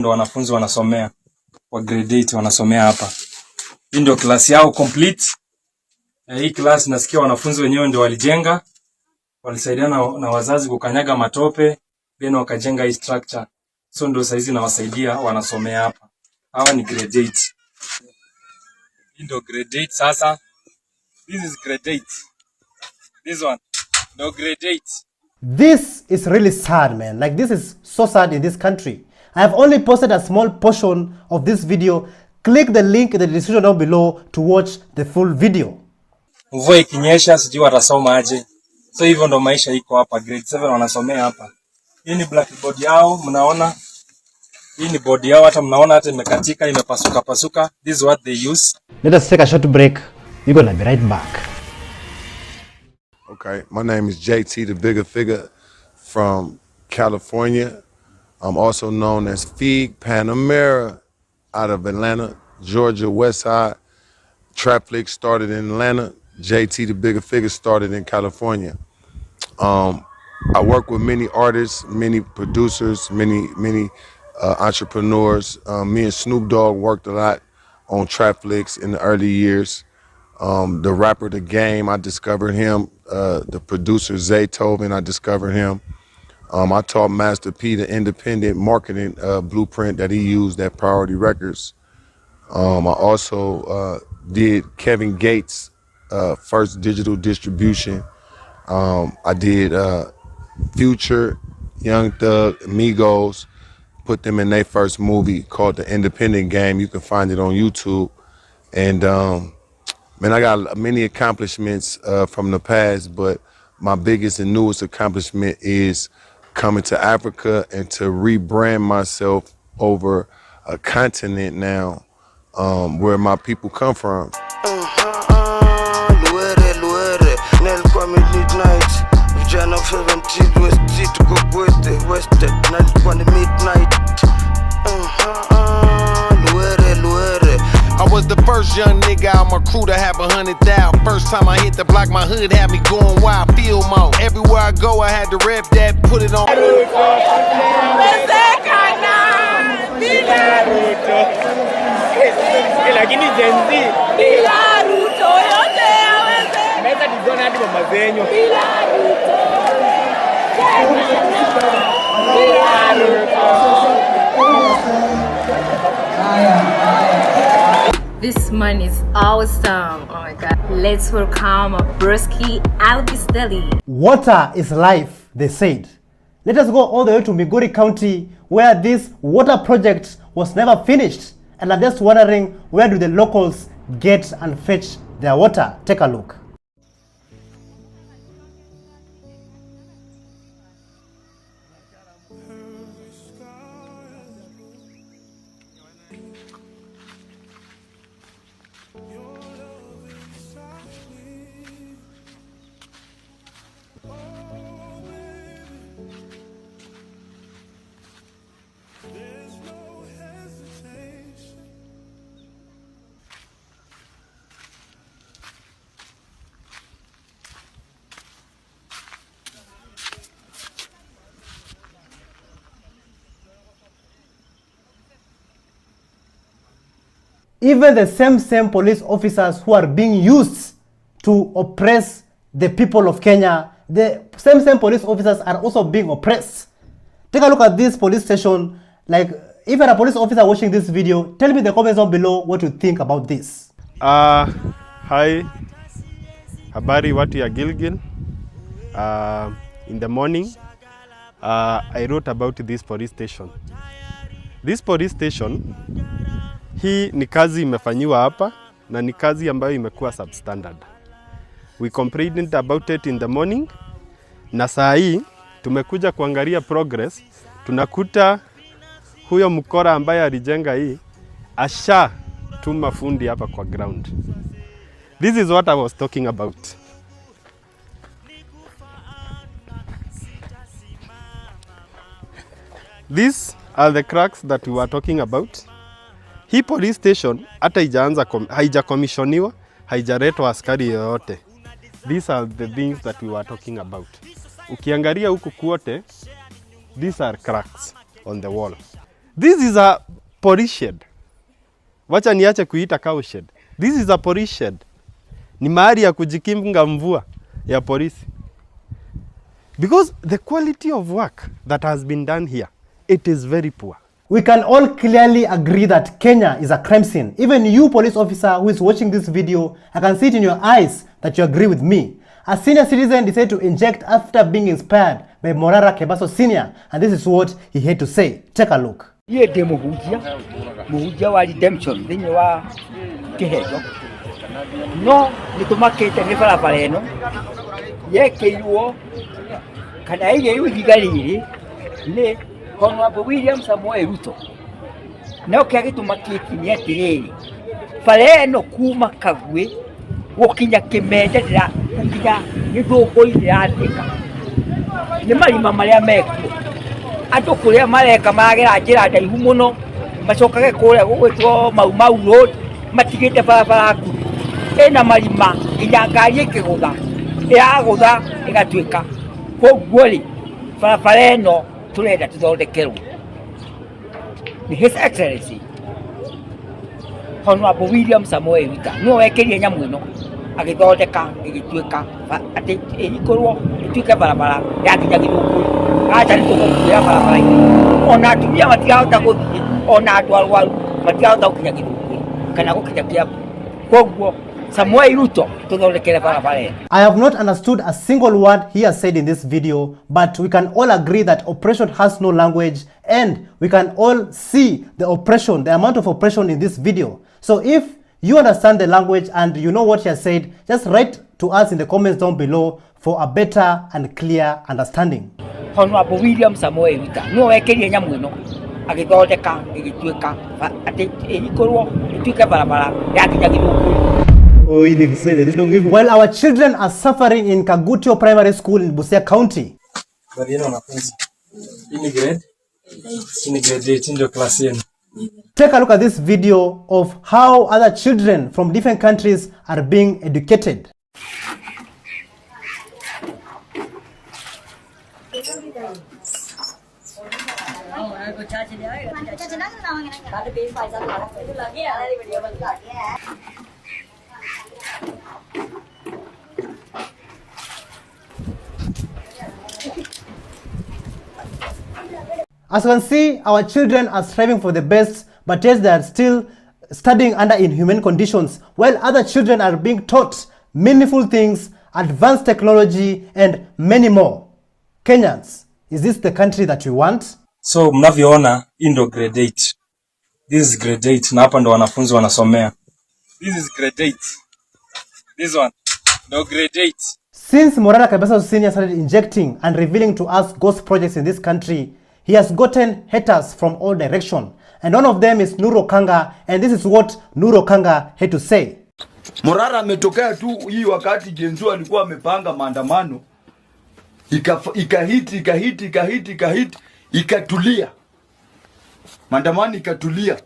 Ndo wanafunzi wanasomea wa grade 8 wanasomea hapa. Hii ndio class yao complete. Hii class nasikia wanafunzi wenyewe ndio walijenga. Walisaidiana na wazazi kukanyaga matope, then wakajenga hii structure. So ndio saizi nawasaidia wanasomea hapa. Hawa ni grade 8. Hii ndio grade 8 sasa. This is grade 8. This one. No grade 8. This is really sad, man. Like, this is so sad in this country. I have only posted a small portion of this video. Click the link in the description down below to watch the full video. Mvua ikinyesha sijui watasoma aje. So hivyo ndo maisha iko hapa. Grade 7 wanasomea hapa. Hii ni blackboard yao, mnaona? Hii ni board yao, hata mnaona hata imekatika, imepasuka. This is what they use. Let us take a short break. We're gonna be right back. Okay, my name is JT, the bigger figure from California. I'm also known as Fig Panamera out of Atlanta, Georgia, West Side. Trapflix started in Atlanta. JT, the bigger figure, started in California. I work with many artists, many producers, many entrepreneurs. Me and Snoop Dogg worked a lot on Trapflix in the early years. The rapper The Game, I discovered him. The producer Zaytoven, I discovered him. I taught Master P the independent marketing blueprint that he used at Priority Records. I also did Kevin Gates' first digital distribution. I did Future, Young Thug, Migos, put them in their first movie called The Independent Game. You can find it on YouTube. And man, I got many accomplishments from the past, but my biggest and newest accomplishment is coming to Africa and to rebrand myself over a continent now, where my people come from. I was the first young nigga out my crew to have 100,000. First time I hit the block, my hood had me going wild. Feel mode. Everywhere I go, I had to rep that, put it on. This man is awesome. Oh my god. Let's welcome Broski Alvis Deli. Water is life, they said. Let us go all the way to Migori County, where this water project was never finished. And I'm just wondering, where do the locals get and fetch their water? Take a look. Even the same police officers who are being used to oppress the people of Kenya, the same police officers are also being oppressed. Take a look at this police station. Like, if you're a police officer watching this video, tell me in the comments down below what you think about this. Hi, habari watu ya Gilgil. In the morning, I wrote about this police station. This police station, hii ni kazi imefanyiwa hapa na ni kazi ambayo imekuwa substandard. We complained about it in the morning, na saa hii tumekuja kuangalia progress. Tunakuta huyo mkora ambaye alijenga hii asha tuma fundi hapa kwa ground. This is what I was talking about. These are the cracks that we were talking about. Hii police station hata haijakomishoniwa, haijaletwa askari yoyote. These are the things that we were talking about. Ukiangalia huku kwote, these are cracks on the wall. This is a police shed. Wacha niache kuita cow shed. This is a police shed. Ni mahali ya kujikinga mvua ya polisi. Because the quality of work that has been done here, it is very poor. We can all clearly agree that Kenya is a crime scene. Even you, police officer who is watching this video, I can see it in your eyes that you agree with me. A senior citizen decided to inject after being inspired by Morara Kebaso Senior, and this is what he had to say. Take a look. Ye de muhujia wa redemption thini wa kihejo no nitumakite ni barabara eno yekeirwo kana ile ihigariri ni Honorable William Samuel Ruto no kiagitumakiti ni atiriri bara eno kuma Kagwe gukinya Kimende dira kukinya githungu irathika ni marima maria meko andu kuria mareka magera njira ndaihu muno macokage kuria gugwitwo mau road matigite barabara ku ena marima inya ngari ikigutha yagutha igatuika koguo ri barabara eno turenda tuthondekerwo ni His Excellency Honorable William Samuel Ruto no wekirie nyamu ino agithondeka igituika ati ikorwo ituike barabara ya kinya githungu acha nitukuya barabara ona atumia matigahota guthie ona andu arwaru matigahota gukinya githungu kana gukinya kiabu koguo Samuel Ruto tuthondekere barabara. I have not understood a single word he has said in this video, but we can all agree that oppression has no language, and we can all see the oppression, the amount of oppression in this video. So if you understand the language and you know what he has said, just write to us in the comments down below for a better and clear understanding. Honorable William Samuel Ruto no wekirie nyamu ino agithondeka igituika ati ikorwo ituike barabara ya kinya githungu. While our children are suffering in Kagutio Primary School in Busia County, take a look at this video of how other children from different countries are being educated. As you can see, our children are striving for the best, but yet they are still studying under inhumane conditions, while other children are being taught meaningful things, advanced technology, and many more. Kenyans, is this the country that we want? So mnavyoona, hii ndo grade 8. This is grade 8 na hapa ndo wanafunzi wanasomea. This is grade 8. This one, no grade 8. Since Morara Kebaso Senior started injecting and revealing to us ghost projects in this country, he has gotten haters from all directions. And one of them is Nuru Okanga, and this is what Nuru Okanga had to say. Morara ametokea tu hii wakati Genzo alikuwa amepanga maandamano, ikahiti ikatulia. Maandamano ikatulia.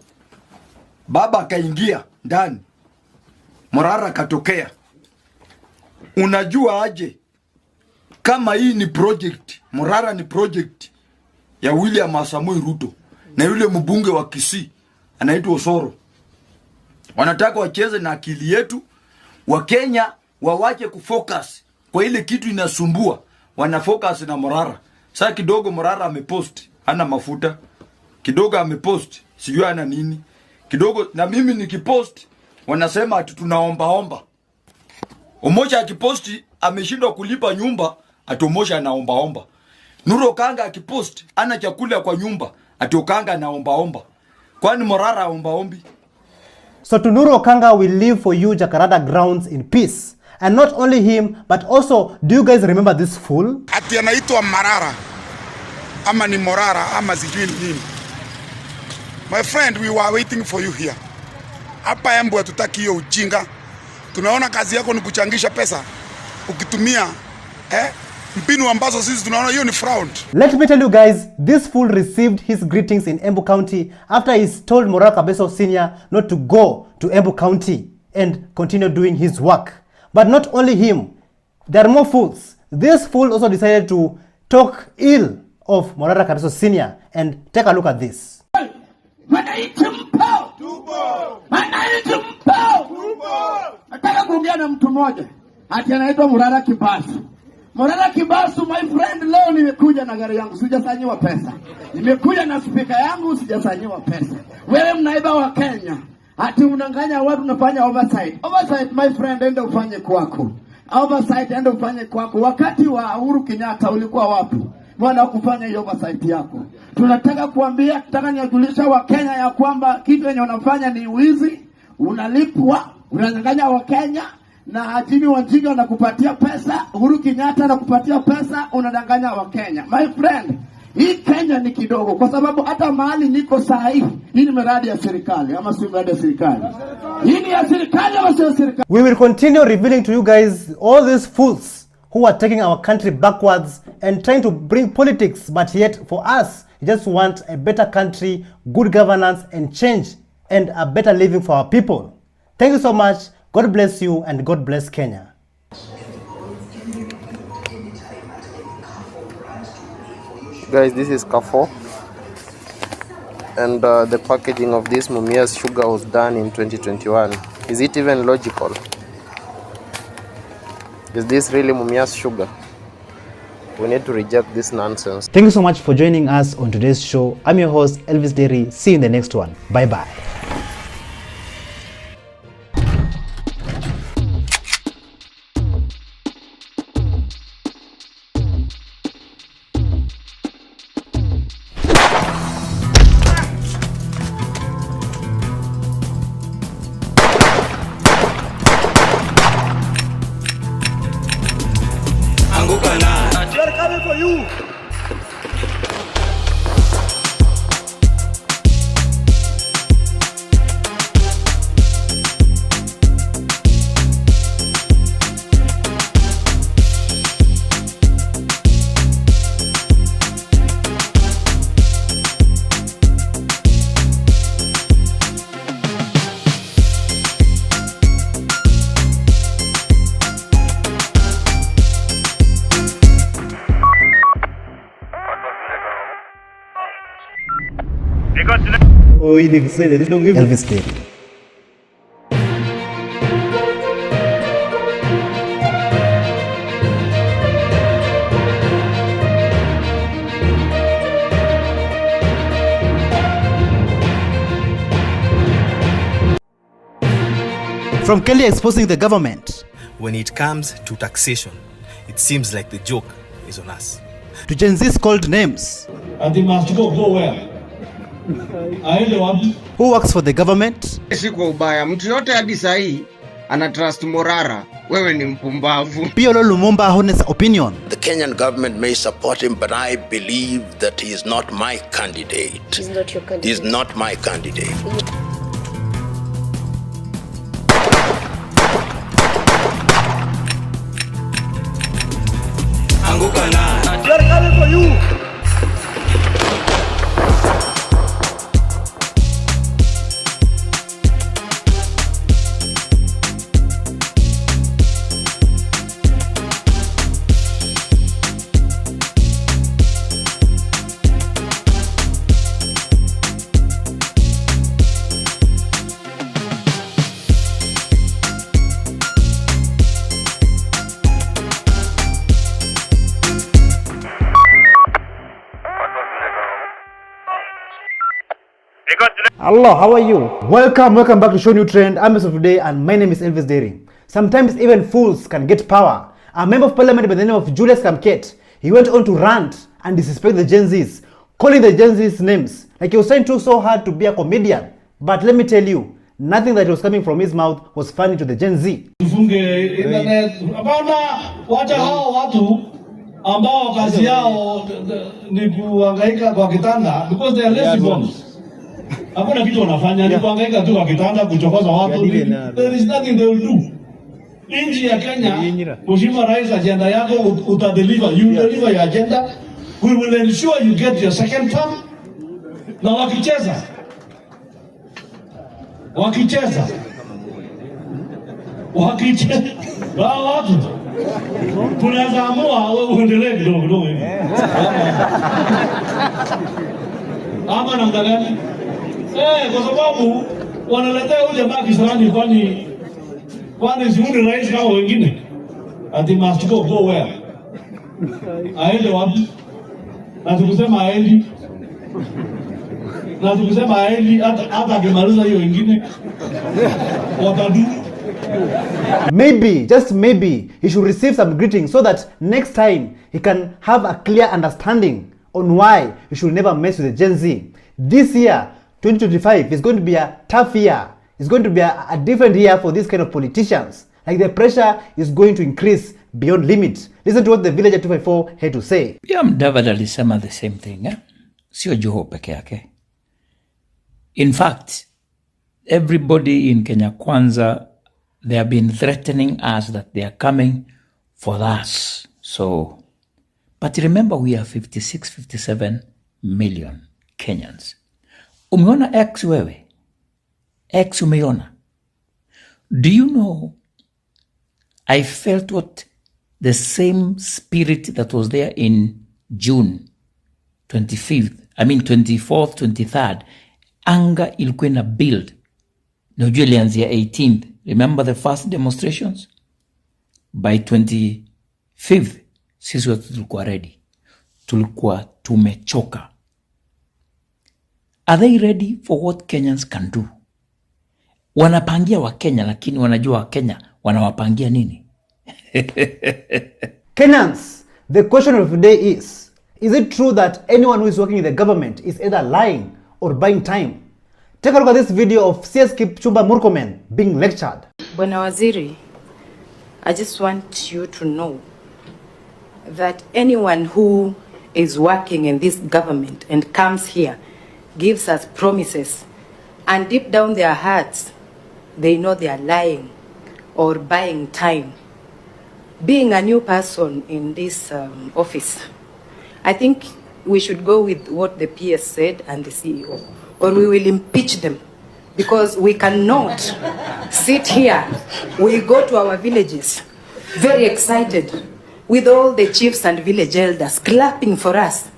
Baba akaingia ndani. Morara katokea. Unajua aje kama hii ni project, Morara ni project ya William Samuel Ruto na yule mbunge wa Kisii anaitwa Osoro. Wanataka wacheze na akili yetu. Wakenya wawache kufocus kwa ile kitu inasumbua, wanafocus na Morara. Sasa kidogo Morara amepost ana mafuta, kidogo amepost sijui ana nini, kidogo na mimi nikipost wanasema ati tunaomba. Umoja akiposti ameshindwa kulipa nyumba, ati Umoja anaomba. Nuru Okanga akipost ana chakula kwa nyumba, ati Okanga anaomba. Kwani Morara aombaombi? So to Nuru Okanga will live for you Jacaranda grounds in peace. And not only him, but also, do you guys remember this fool? Ati anaitwa Marara, ama ni Morara, ama sijui nini. My friend, we were waiting for you here. Hapa Embu hatutaki hiyo ujinga. Tunaona kazi yako ni kuchangisha pesa ukitumia mpinu ambazo sisi tunaona hiyo ni fraud. Let me tell you guys, this fool received his greetings in Embu County after he told Morara Kebaso Senior not to go to Embu County and continue doing his work. But not only him, there are more fools. This fool also decided to talk ill of Morara Kebaso Senior, and take a look at this. Wananchi mpo? Tupo. Wananchi mpo? Tupo. Nataka kuongea na mtu mmoja. Ati anaitwa Murara Kibasu. Murara Kibasu, my friend, leo nimekuja na gari yangu, sijasanyiwa pesa. Nimekuja na speaker yangu, sijasanyiwa pesa. Wewe mnaiba wa Kenya. Ati unanganya watu, unafanya oversight. Oversight, my friend, enda ufanye kwako. Oversight, enda ufanye kwako. Wakati wa Uhuru Kenyatta ulikuwa wapi? Bwana kufanya hiyo oversight yako. Tunataka kuambia, nataka niwajulisha wa Kenya ya kwamba kitu yenye unafanya ni wizi, unalipwa, unanyang'anya wa Kenya na Jimmy Wanjigi anakupatia pesa, Uhuru Kenyatta anakupatia pesa, unadanganya wa Kenya. My friend, hii Kenya ni kidogo kwa sababu hata mahali niko sahihi, hii ni miradi ya serikali ama si miradi ya serikali? Hii ni ya serikali ama sio serikali? We will continue revealing to you guys all these fools who are taking our country backwards and trying to bring politics, but yet for us, we just want a better country, good governance and change and a better living for our people. Thank you so much. God bless you and God bless Kenya. Guys, this is Kafo, and the packaging of this Mumias sugar was done in 2021. Is it even logical? Is this really Mumias sugar? We need to reject this nonsense. Thank you so much for joining us on today's show. I'm your host, Elvis Derry. See you in the next one. Bye bye. They're coming for you. Oh, he didn't say that. They don't give Elvis Derry. From Kelly exposing the government, when it comes to taxation, it seems like the joke is on us. To Gen Z's called names, And they must go where? Who works for the government? Si kwa ubaya, mtu yote hadi sahi ana trust Morara, wewe ni mpumbavu. Piolo Lumumba honest opinion. The Kenyan government may support him, but I believe that he is not my candidate. He's not your candidate. He's not my candidate. Anguka na. They're coming for you. Hello, how are you? Welcome back to ShowNewTrend. I'm Mr. Today and my name is Elvis Derry. Sometimes even fools can get power. A member of parliament by the name of Julius Kamket, he went on to rant and disrespect the Gen Zs, calling the Gen Zs names. Like he was trying so hard to be a comedian. But let me tell you, nothing that was coming from his mouth was funny to the Gen Z. Tufunge internet. Hapana, wacha hao watu ambao kazi yao ni kuhangaika kwa kitanda because they are lazy bones. Hakuna kitu wanafanya ni kuhangaika tu kwa kitanda kuchokoza watu. There is nothing they will do. Nchi ya Kenya, Mheshimiwa Rais, agenda yako utadeliver. You deliver your agenda. We will ensure you get your second term. Na wakicheza watu tunaweza amua uendelee kidogo hivi ama namna gani? Kwa sababu wanaletea huyu jamaa kisirani, kwani siuni rais kama wengine. Ati must go where? Aende wapi? Na tukusema aendi. Na tukusema aendi hata akimaliza hiyo wengine watadu. Maybe, just maybe, he should receive some greetings so that next time he can have a clear understanding on why he should never mess with the Gen Z. This year, 2025, is going to be a tough year. It's going to be a different year for these kind of politicians. Like the pressure is going to increase beyond limit. Listen to what the Villager 254 had to say. Pia Mudavadi alisema the same thing. Sio Joho peke yake. In fact, everybody in Kenya Kwanza, they have been threatening us that they are coming for us. So, but remember we are 56, 57 million Kenyans. Umeona X wewe? X umeona? Do you know, I felt what the same spirit that was there in June 24th, 23rd, anga ilikuwa na build. Na ujue ilianzia 18th. Remember the first demonstrations? By 25th, sisi watu tulikuwa ready. Tulikuwa tumechoka. Are they ready for what Kenyans can do? Wanapangia wa Kenya, lakini wanajua wa Kenya wanawapangia nini? Kenyans, the question of the day is it true that anyone who is working in the government is either lying or buying time? Take a look at this video of CS Kipchumba Murkomen being lectured. Bwana Waziri, I just want you to know that anyone who is working in this government and comes here, gives us promises, and deep down their hearts, they know they are lying or buying time. Being a new person in this office, I think we should go with what the PS said and the CEO, or we will impeach them, because we cannot sit here. We go to our villages very excited with all the chiefs and village elders clapping for us.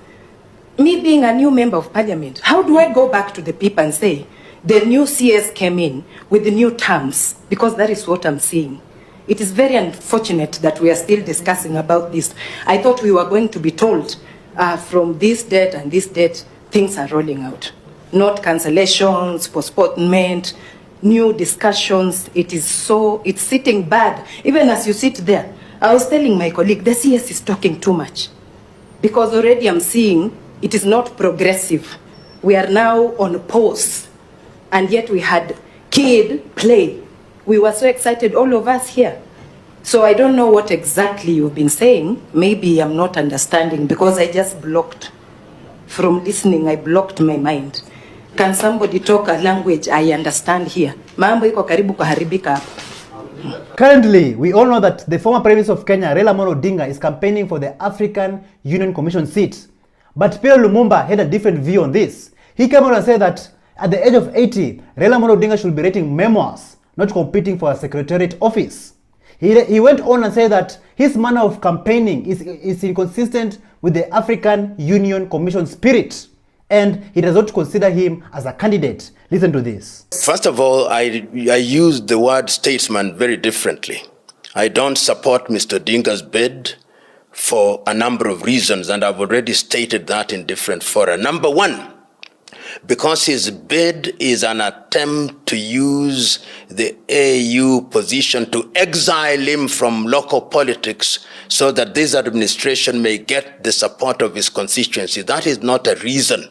Me being a new member of parliament, how do I go back to the people and say the new CS came in with the new terms? Because that is what I'm seeing. It is very unfortunate that we are still discussing about this. I thought we were going to be told from this date and this date, things are rolling out. Not cancellations, postponement, new discussions. It's sitting bad. Even as you sit there, I was telling my colleague, the CS is talking too much. Because already I'm seeing it is not progressive. We are now on pause. And yet we had kid play. We were so excited, all of us here. So I don't know what exactly you've been saying. Maybe I'm not understanding because I just blocked. From listening, I blocked my mind. Can somebody talk a language I understand here? Mambo iko karibu kuharibika hapa. Currently, we all know that the former Prime Minister of Kenya, Raila Amolo Odinga, is campaigning for the African Union Commission seat. But Pierre Lumumba had a different view on this. He came out and said that at the age of 80, Raila Amolo Odinga should be writing memoirs, not competing for a secretariat office. He went on and said that his manner of campaigning is inconsistent with the African Union Commission spirit, and he does not consider him as a candidate. Listen to this. First of all, I use the word statesman very differently. I don't support Mr. Odinga's bid for a number of reasons, and I've already stated that in different fora. Number one, because his bid is an attempt to use the AU position to exile him from local politics so that this administration may get the support of his constituency. That is not a reason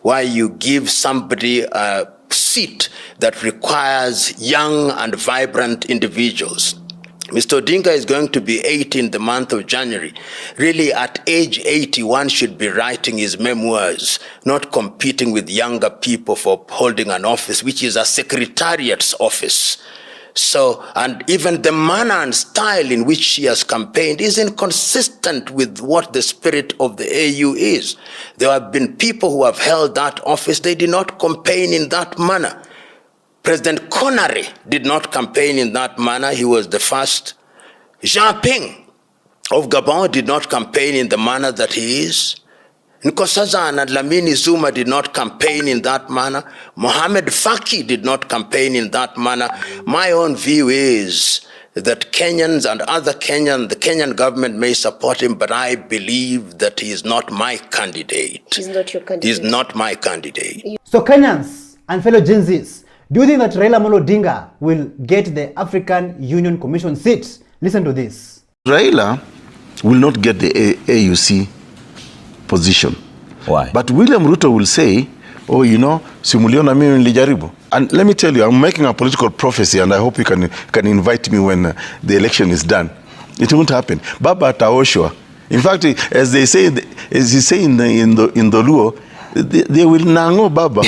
why you give somebody a seat that requires young and vibrant individuals. Mr. Odinga is going to be 80 in the month of January. Really, at age 80, one should be writing his memoirs, not competing with younger people for holding an office, which is a secretariat's office. So, and even the manner and style in which she has campaigned is inconsistent with what the spirit of the AU is. There have been people who have held that office, they did not campaign in that manner. President Connery did not campaign in that manner. He was the first. Jean Ping of Gabon did not campaign in the manner that he is. Nkosazana and Lamini Zuma did not campaign in that manner. Mohamed Faki did not campaign in that manner. My own view is that Kenyans and other the Kenyan government may support him, but I believe that he is not my candidate. He's not your candidate. He's not my candidate. So Kenyans and fellow Gen Zs, do you think that Raila Amolo Odinga will get the African Union Commission seat? Listen to this. Raila will not get the AUC position. Why? But William Ruto will say, oh, you know, simuliona mimi nilijaribu. And let me tell you, I'm making a political prophecy, and I hope you can invite me when the election is done. It won't happen. Baba ataoshwa. In fact, as they say, as he say in the Luo, they will nango Baba. Okay,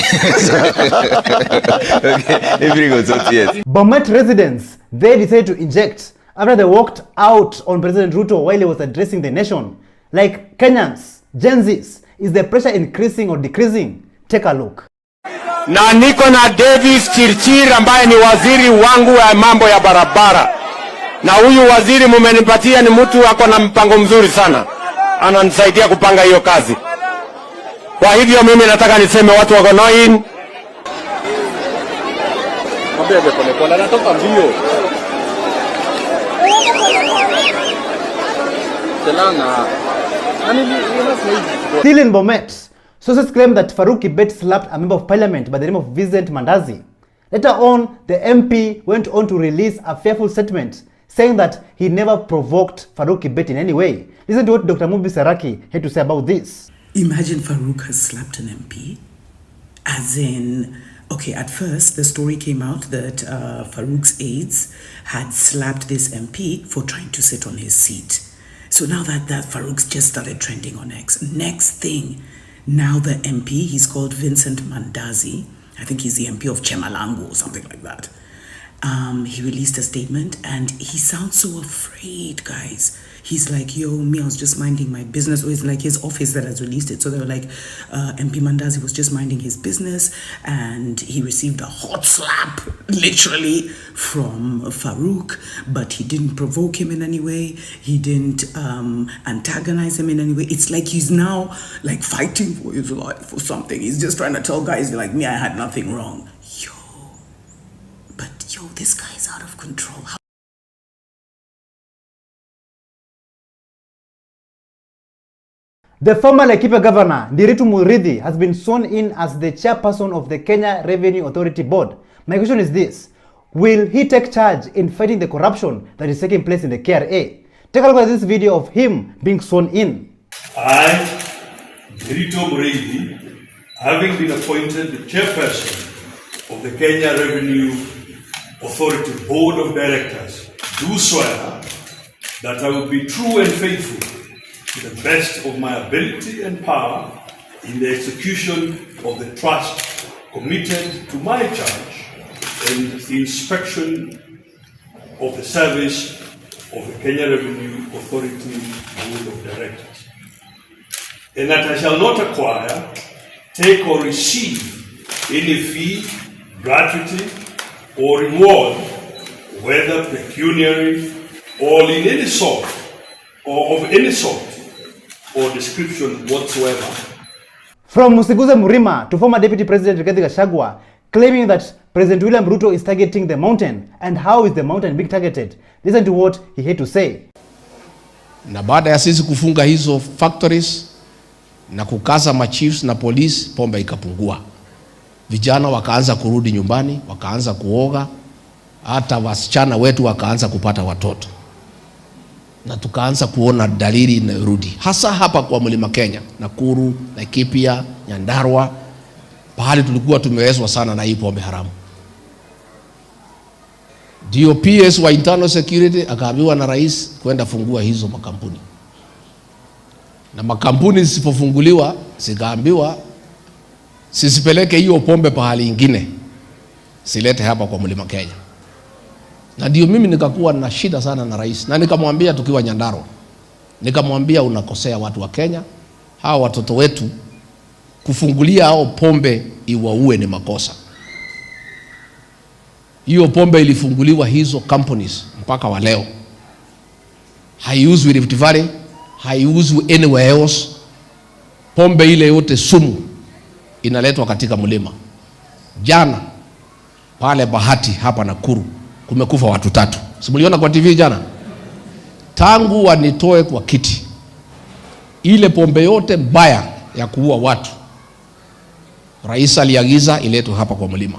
Bomet residents, they decided to inject after they walked out on President Ruto while he was addressing the nation. Like Kenyans, Gen Zs, is the pressure increasing or decreasing? Take a look. Na niko na Davis Chirchir ambaye ni waziri wangu wa mambo ya barabara. Na huyu waziri mumenipatia ni mtu wako na mpango mzuri sana. Ananisaidia kupanga hiyo kazi. Kwa hivyo mimi nataka niseme watu wako noin. Mbele pole anatoka mbio. Still in Bomet, sources claim that Farouk Kibet slapped a member of parliament by the name of Vincent Mandazi. Later on, the MP went on to release a fearful statement saying that he never provoked Farouk Kibet in any way. Listen to what Dr. Mubi Saraki had to say about this. Imagine Farouk has slapped an MP. As in, okay, at first the story came out that Farouk's aides had slapped this MP for trying to sit on his seat. So now that Farouk's just started trending on X. Next thing, now the MP, he's called Vincent Mandazi. I think he's the MP of Chemalango or something like that. He released a statement and he sounds so afraid, guys. He's like, yo, me, I was just minding my business. Or it's like his office that has released it. So they were like, MP Mandazi was just minding his business and he received a hot slap, literally, from Farouk, but he didn't provoke him in any way. He didn't antagonize him in any way. It's like he's now like fighting for his life or something. He's just trying to tell guys like me, I had nothing wrong. Yo, this guy's out of control. The former Laikipia governor, Ndiritu Muridhi, has been sworn in as the chairperson of the Kenya Revenue Authority Board. My question is this: will he take charge in fighting the corruption that is taking place in the KRA? Take a look at this video of him being sworn in. I, Ndiritu Muridhi, having been appointed the chairperson of the Kenya Revenue Authority Board of Directors, do swear that I will be true and faithful to the best of my ability and power in the execution of the trust committed to my charge and the inspection of the service of the Kenya Revenue Authority Board of Directors, and that I shall not acquire, take or receive any fee, gratuity, or reward, whether pecuniary or in any sort, or of any sort, or description whatsoever. From Musiguze Murima to former Deputy President Rigathi Gachagua, claiming that President William Ruto is targeting the mountain. And how is the mountain being targeted? Listen to what he had to say. Na baada ya sisi kufunga hizo factories na kukaza machiefs na police, pombe ikapungua. Vijana wakaanza kurudi nyumbani, wakaanza kuoga, hata wasichana wetu wakaanza kupata watoto. Na tukaanza kuona dalili inarudi. Hasa hapa kwa Mlima Kenya, Nakuru, Laikipia, Nyandarua, pahali tulikuwa tumewezwa sana na hii pombe haramu. DOPS wa internal security akaambiwa na rais kwenda fungua hizo makampuni. Na makampuni zisipofunguliwa, zikaambiwa sisipeleke hiyo pombe pahali ingine, silete hapa kwa Mlima Kenya. Na ndio mimi nikakuwa na shida sana na rais, na nikamwambia tukiwa Nyandarua, nikamwambia unakosea watu wa Kenya, hawa watoto wetu kufungulia hao pombe iwaue ni makosa. Hiyo pombe ilifunguliwa hizo companies mpaka wa leo. Haiuzwi Rift Valley, haiuzwi anywhere else. pombe ile yote sumu inaletwa katika mlima. Jana pale Bahati hapa Nakuru kumekufa watu 3. Simuliona kwa TV jana? Tangu wanitoe kwa kiti, ile pombe yote mbaya ya kuua watu, rais aliagiza iletwe hapa kwa mlima,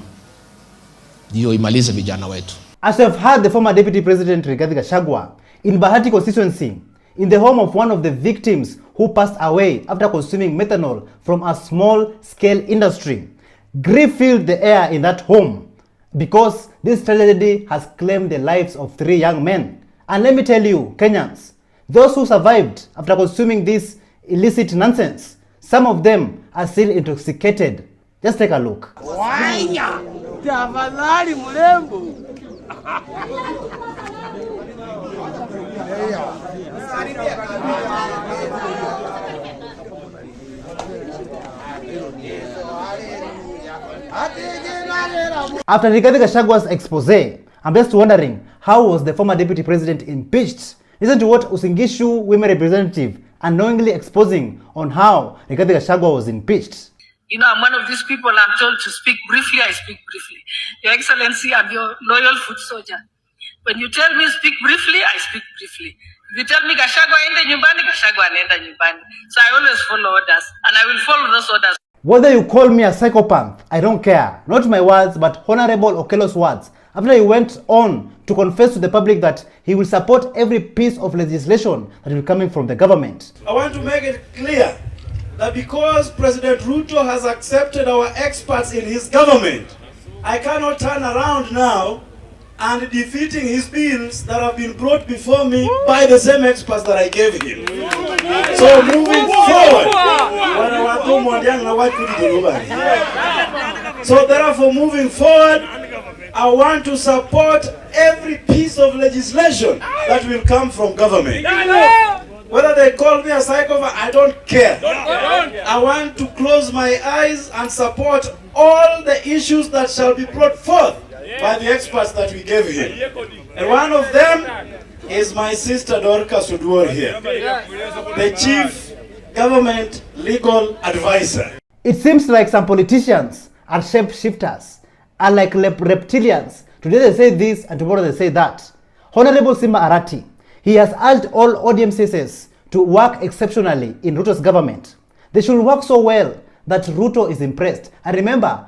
ndio imalize vijana wetu. As you have heard the former Deputy President Rigathi Gachagua, in Bahati constituency, in the home of one of the victims who passed away after consuming methanol from a small-scale industry, grief filled the air in that home because this tragedy has claimed the lives of 3 young men. And let me tell you, Kenyans, those who survived after consuming this illicit nonsense, some of them are still intoxicated. Just take a look. Wanya, tafadhali mlembo. After Rigathi Gachagua's expose, I'm just wondering, how was the former deputy president impeached? Listen to what Usingishu women representative unknowingly exposing on how Rigathi Gachagua was impeached. You know, I'm one of these people. I'm told to speak briefly, I speak briefly. Your Excellency, I'm your loyal foot soldier. When you tell me speak briefly, I speak briefly. If you tell me Gachagua ende nyumbani, Gachagua anaenda nyumbani. So I always follow orders, and I will follow those orders. Whether you call me a psychopath, I don't care. Not my words, but Honorable Okello's words. After he went on to confess to the public that he will support every piece of legislation that will be coming from the government. I want to make it clear that because President Ruto has accepted our experts in his government, I cannot turn around now and defeating his bills that have been brought before me by the same experts that I gave him. So moving forward, so therefore moving forward, I want to support every piece of legislation that will come from government. Whether they call me a psychopath, I don't care. I want to close my eyes and support all the issues that shall be brought forth by the experts that we gave him. And one of them is my sister Dorcas Udwar here, the chief government legal advisor. It seems like some politicians are shapeshifters, are like reptilians. Today they say this and tomorrow they say that. Honorable Simba Arati, he has urged all ODM to work exceptionally in Ruto's government. They should work so well that Ruto is impressed. And remember,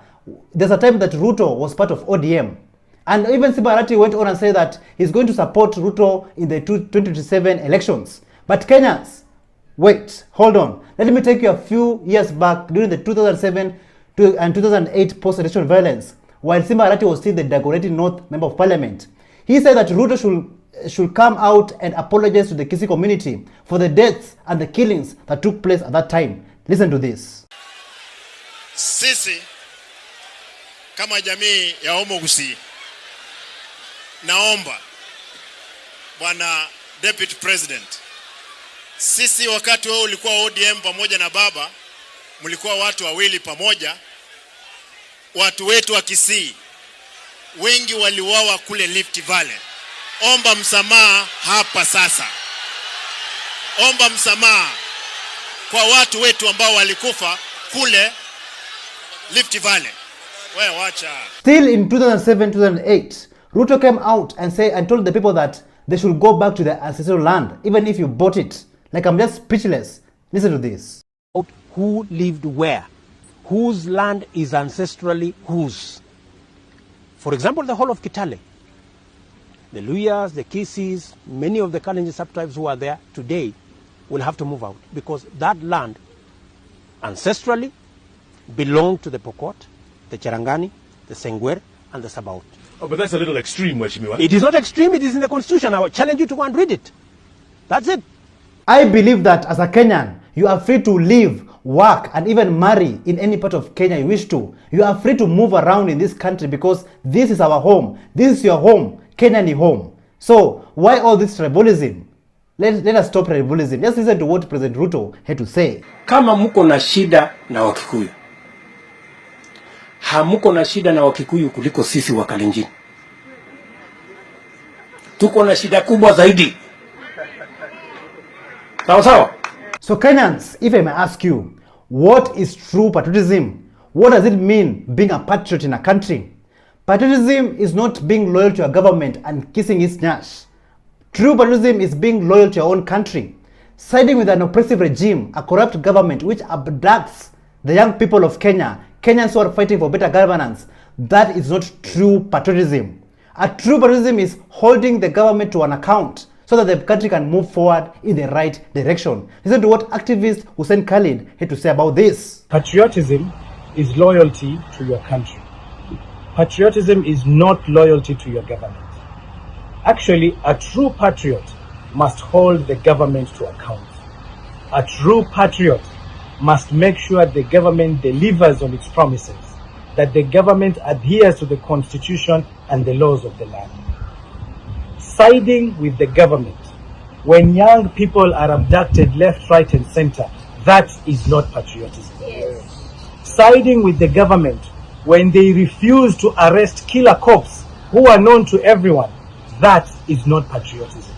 there's a time that Ruto was part of ODM. And even Simba Arati went on and said that he's going to support Ruto in the 2027 elections. But Kenyans, wait, hold on. Let me take you a few years back during the 2007 and 2008 post-election violence, while Simba Arati was still the Dagoretti North Member of Parliament. He said that Ruto should come out and apologize to the Kisii community for the deaths and the killings that took place at that time. Listen to this. Sisi kama jamii ya Omo Gusii, naomba Bwana Deputy President, sisi wakati wewe ulikuwa ODM pamoja na baba, mlikuwa watu wawili pamoja. Watu wetu wa Kisii wengi waliuawa kule Rift Valley. Omba msamaha hapa sasa. Omba msamaha kwa watu wetu ambao walikufa kule Rift Valley. Wewe wacha. Still in 2007-2008, Ruto came out and told the people that they should go back to their ancestral land, even if you bought it. Like, I'm just speechless. Listen to this. Who lived where? Whose land is ancestrally whose? For example, the whole of Kitale. The Luyas, the Kisis, many of the Kalenjin subtribes who are there today will have to move out because that land ancestrally belonged to the Pokot, the Cherangani, the Sengwer, and the Sabaot. Oh, but that's a little extreme, Mheshimiwa. It is not extreme, it is in the Constitution. I will challenge you to go and read it. That's it. I believe that as a Kenyan, you are free to live, work, and even marry in any part of Kenya you wish to. You are free to move around in this country because this is our home. This is your home. Kenya ni home. So why all this tribalism? Let us stop tribalism. Just listen to what President Ruto had to say. Kama muko na shida na Wakikuyu, hamuko na shida na Wakikuyu kuliko sisi wa Kalenjin. Tuko na shida kubwa zaidi. Sawa sawa? So Kenyans, if I may ask you, What is true patriotism? What does it mean being a patriot in a country? Patriotism is not being loyal to your government and kissing its nyash. True patriotism is being loyal to your own country. Siding with an oppressive regime, a corrupt government which abducts the young people of Kenya, Kenyans who are fighting for better governance, that is not true patriotism. A true patriotism is holding the government to an account so that the country can move forward in the right direction. Listen to what activist Hussein Khalid had to say about this. Patriotism is loyalty to your country. Patriotism is not loyalty to your government. Actually, a true patriot must hold the government to account. A true patriot must make sure the government delivers on its promises, that the government adheres to the constitution and the laws of the land. Siding with the government when young people are abducted left, right and center, that is not patriotism. Yes. Siding with the government when they refuse to arrest killer cops who are known to everyone, that is not patriotism.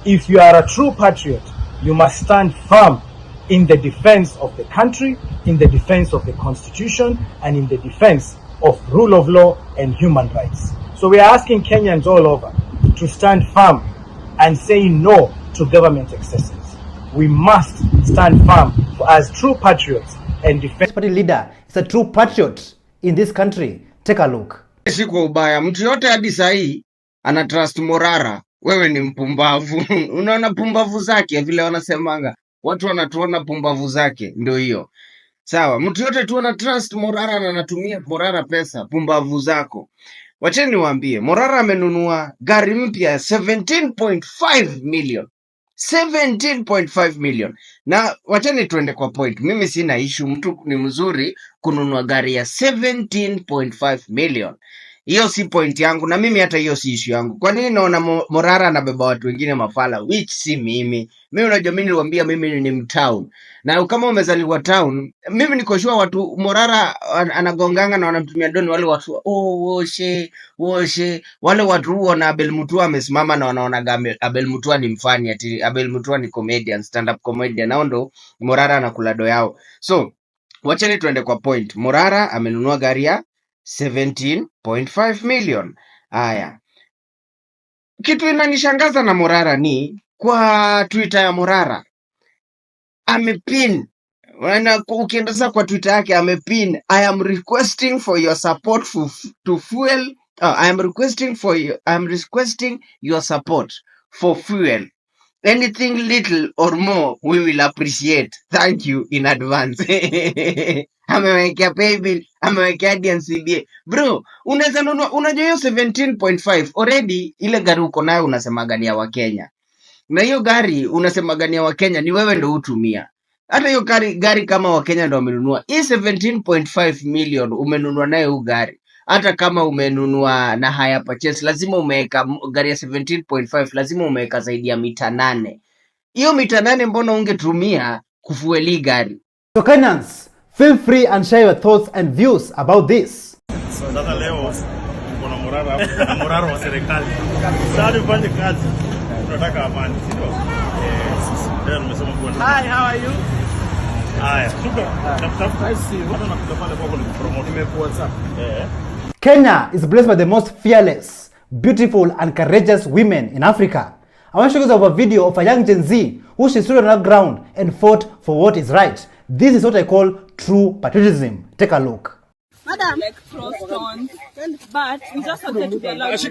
If you are a true patriot, you must stand firm in the defense of the country, in the defense of the constitution, and in the defense of rule of law and human rights. So we are asking Kenyans all over to stand firm and say no to government excesses. We must stand firm as true patriots and defense. Party leader is a true patriot in this country. Take a look. Si kwa ubaya, mtu yote hadi sahi ana trust Morara, wewe ni mpumbavu. Unaona pumbavu zake vile wanasemanga. Watu wanatuona pumbavu zake, ndio hiyo. Sawa, mtu yote tu ana trust Morara na anatumia Morara pesa, pumbavu zako. Wacheni niwaambie, Morara amenunua gari mpya 17.5 million. 17.5 million. Na wacheni tuende kwa point. Mimi sina issue, mtu ni mzuri kununua gari ya 17.5 million. Hiyo si point yangu, na mimi hata hiyo si issue yangu. Kwa nini naona Morara anabeba watu wengine mafala, which si mimi. Mimi unajua mimi niliwaambia mimi ni mtown. Na kama umezaliwa town, mimi niko sure watu Morara anagonganga na wanamtumia doni wale watu woshe wale watu wana Abel Mutua amesimama na wanaona Abel Mutua ni mfani, ati Abel Mutua ni comedian, stand up comedian, nao ndo Morara anakula do yao. So wacheni tuende kwa point. Morara amenunua gari ya 17.5 million. Aya. Kitu inanishangaza na Morara ni kwa Twitter ya Morara amepin, ukienda sasa kwa Twitter yake amepin, I am requesting for your support to fuel. I am requesting your support for fuel. Anything little or more we will appreciate. Thank you in advance. Amewekea paybill, amewekea DNCBA. Bro, unaweza nunua, unajua hiyo 17.5 already ile gari uko nayo unasema gani ya Wakenya. Na hiyo gari unasema gani ya Wakenya ni wewe ndo utumia. Hata hiyo gari kama Wakenya ndo wamenunua. Hii 17.5 million umenunua nayo gari. Hata kama umenunua na haya purchase, lazima umeweka gari ya 17.5, lazima umeweka zaidi ya mita 8. Hiyo mita 8 mbona ungetumia kufueli gari? So Kenyans, feel free and share your thoughts and views about this. Sasa leo kuna Morara wa serikali. Sasa tufanye kazi. Tunataka amani, sio? Leo nimesema kwa. Hi, how are you? Haya, super. Tafuta simu. Hata nakuta pale kwa promote nimekuwa WhatsApp. Kenya is blessed by the most fearless, beautiful and courageous women in Africa. I want to show you guys a video of a young Gen Z who she stood on her ground and fought for what is right. This is what I call true patriotism. Take a look. Madam, like cross-tones, but we just wanted to be allowed to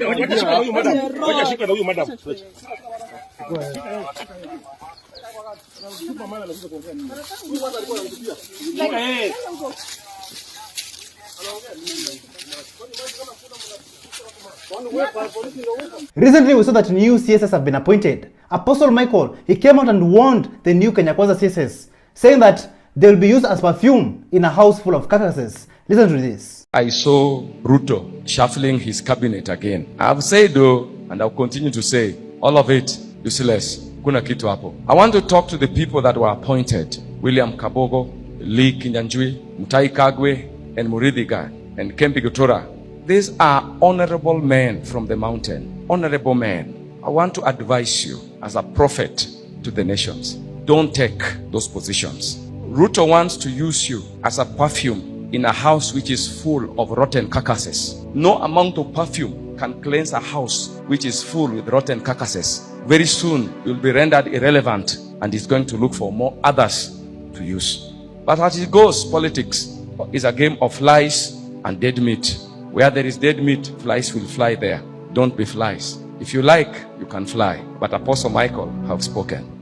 Recently, we saw that new CSS have been appointed. Apostle Michael, he came out and warned the new Kenya Kwanza CSS, saying that they will be used as perfume in a house full of carcasses. Listen to this. I saw Ruto shuffling his cabinet again. I've said though, and I'll continue to say, all of it useless. Kuna kitu hapo. I want to talk to the people that were appointed. William Kabogo, Lee Kinyanjui, Mutahi Kagwe, and Muridhiga, and Kempi Gutura. These are honorable men from the mountain. Honorable men. I want to advise you as a prophet to the nations. Don't take those positions. Ruto wants to use you as a perfume in a house which is full of rotten carcasses. No amount of perfume can cleanse a house which is full with rotten carcasses. Very soon, you'll be rendered irrelevant and he's going to look for more others to use. But as it goes, politics is a game of flies and dead meat. Where there is dead meat, flies will fly there. Don't be flies. If you like, you can fly. But Apostle Michael have spoken.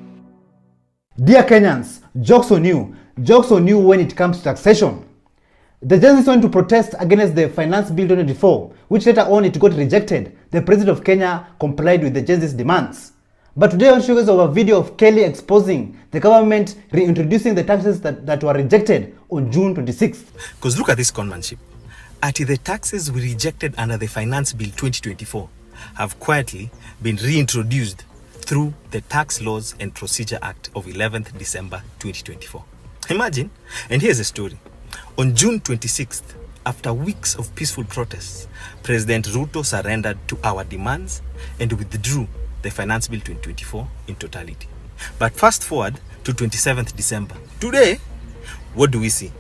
Dear Kenyans, jokes on you. Jokes on you when it comes to taxation. The Gen Z went to protest against the Finance Bill 2024, which later on it got rejected. The President of Kenya complied with the Gen Z's demands. But today I want to show you guys a video of Kelly exposing the government reintroducing the taxes that were rejected on June 26th. Because look at this conmanship. The taxes we rejected under the Finance Bill 2024 have quietly been reintroduced through the Tax Laws and Procedure Act of 11th December 2024. Imagine, and here's the story. On June 26th, after weeks of peaceful protests, President Ruto surrendered to our demands and withdrew the Finance Bill 2024 in totality. But fast forward to 27th December. Today, what do we see?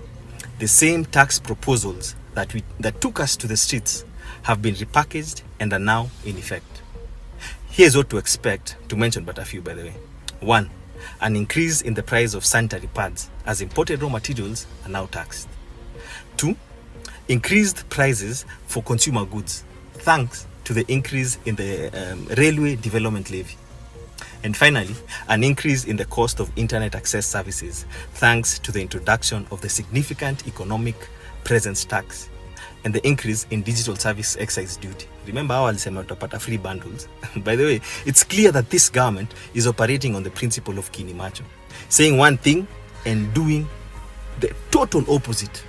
The same tax proposals that took us to the streets have been repackaged and are now in effect. Here's what to expect, to mention but a few by the way. 1. An increase in the price of sanitary pads as imported raw materials are now taxed. 2. Increased prices for consumer goods thanks to the increase in the railway development levy. And finally, an increase in the cost of internet access services thanks to the introduction of the significant economic presence tax and the increase in digital service excise duty. Remember how alisema utapata free bundles? By the way, it's clear that this government is operating on the principle of kinimacho, saying one thing and doing the total opposite.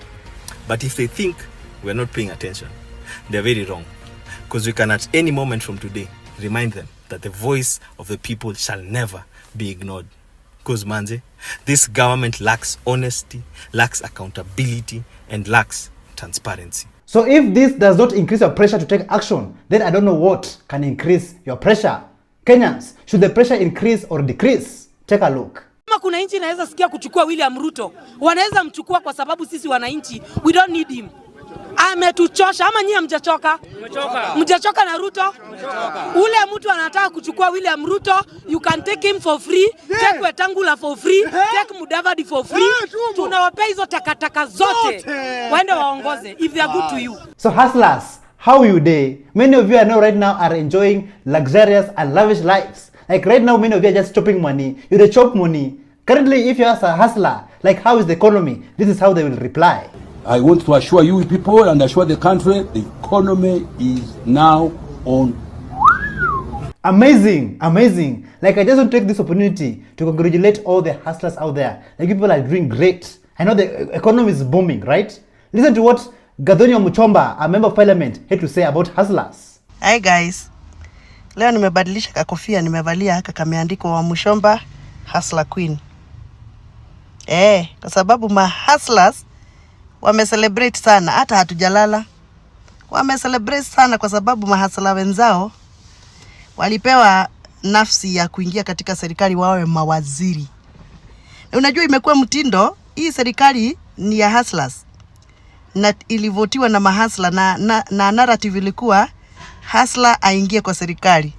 But if they think we're not paying attention, they're very wrong. Because we can at any moment from today remind them that the voice of the people shall never be ignored. Because manze, this government lacks honesty, lacks accountability, and lacks transparency. So if this does not increase your pressure to take action, then I don't know what can increase your pressure. Kenyans, should the pressure increase or decrease? Take a look. Kama kuna nchi inaweza sikia kuchukua William Ruto, wanaweza mchukua kwa sababu sisi wananchi, we don't need him. Ametuchosha, ama nyinyi mjachoka? Mjachoka na Ruto? Ule mtu anataka kuchukua William Ruto, you can take him for free, take Wetangula for free, take Mudavadi for free. Tunawapea hizo takataka zote. Waende waongoze if they are good to you. So hustlers, how you day? Many of you I know right now are enjoying luxurious and lavish lives. Like right now, many of you are just chopping money. You dey chop money. Currently, if you are a hustler, like how is the economy? This is how they will reply. I want to assure you people and assure the country, the economy is now on. Amazing, amazing. Like I just want to take this opportunity to congratulate all the hustlers out there. Like people are doing great. I know the economy is booming, right? Listen to what Gadonio Muchomba, a member of parliament, had to say about hustlers. Hi guys. Leo nimebadilisha kakofia, nimevalia haka kameandiko wa Muchomba Hustler Queen. Kwa sababu ma hustlers wamecelebrate sana, hata hatujalala. Wamecelebrate sana kwa sababu mahasla wenzao walipewa nafsi ya kuingia katika serikali wawe mawaziri. Na unajua imekuwa mtindo, hii serikali ni ya hustlers. Na ilivotiwa na mahasla na narrative ilikuwa hustler aingie kwa serikali.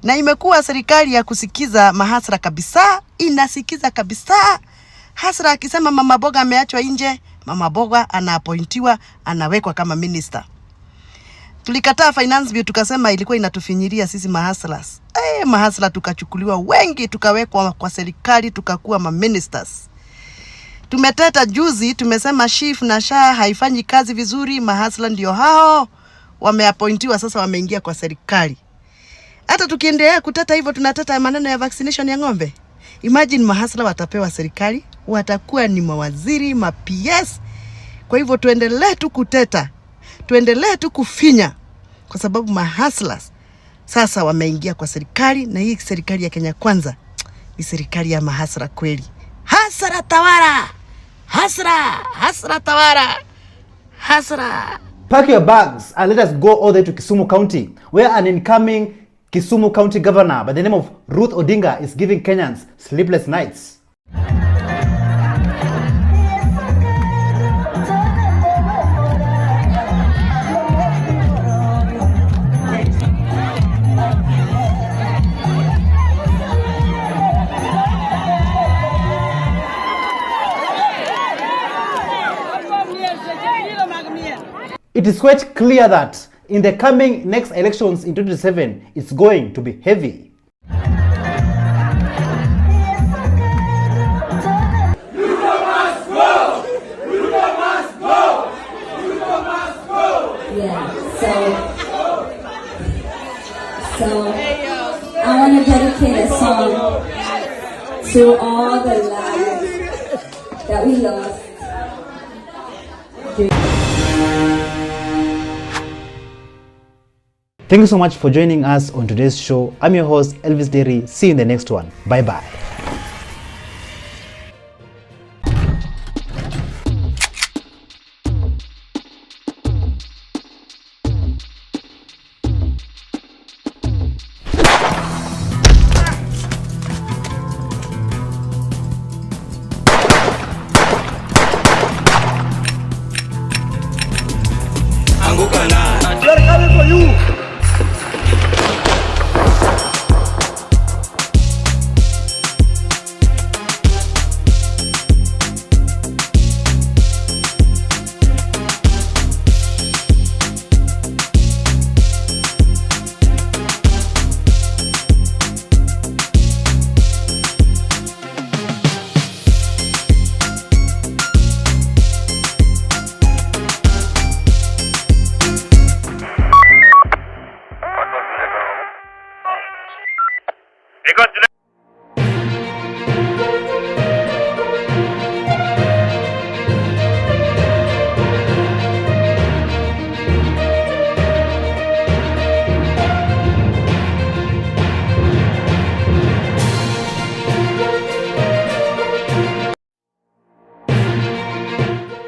Na imekuwa serikali ya kusikiza mahasla kabisa, inasikiza kabisa. Hasra akisema mama boga ameachwa nje, mama boga anaappointiwa, anawekwa kama minister. Tulikataa finance bill, tukasema ilikuwa inatufinyiria sisi mahaslas. Mahasla tukachukuliwa wengi, tukawekwa kwa serikali, tukakuwa ministers. Tumeteta juzi, tumesema chief na SHA haifanyi kazi vizuri, mahasla ndio hao wameappointiwa, sasa wameingia kwa serikali. Hata tukiendelea kuteta hivyo, tunateta maneno ya vaccination ya ng'ombe. Imagine mahasla watapewa serikali, watakuwa ni mawaziri, ma-PS. Kwa hivyo tuendelee tu kuteta, tuendelee tu kufinya, kwa sababu mahaslas sasa wameingia kwa serikali, na hii serikali ya Kenya Kwanza ni serikali ya mahasla kweli. Hasra tawara! Hasra tawara! Hasra! Pack your bags and let us go all the way to Kisumu County, where an incoming Kisumu County Governor by the name of Ruth Odinga is giving Kenyans sleepless nights. it is quite clear that in the coming next elections in 2027, it's going to be heavy. So I want to dedicate a song to all the lives that we lost. Thank you so much for joining us on today's show. I'm your host, Elvis Derry. See you in the next one. Bye-bye. They're coming for you.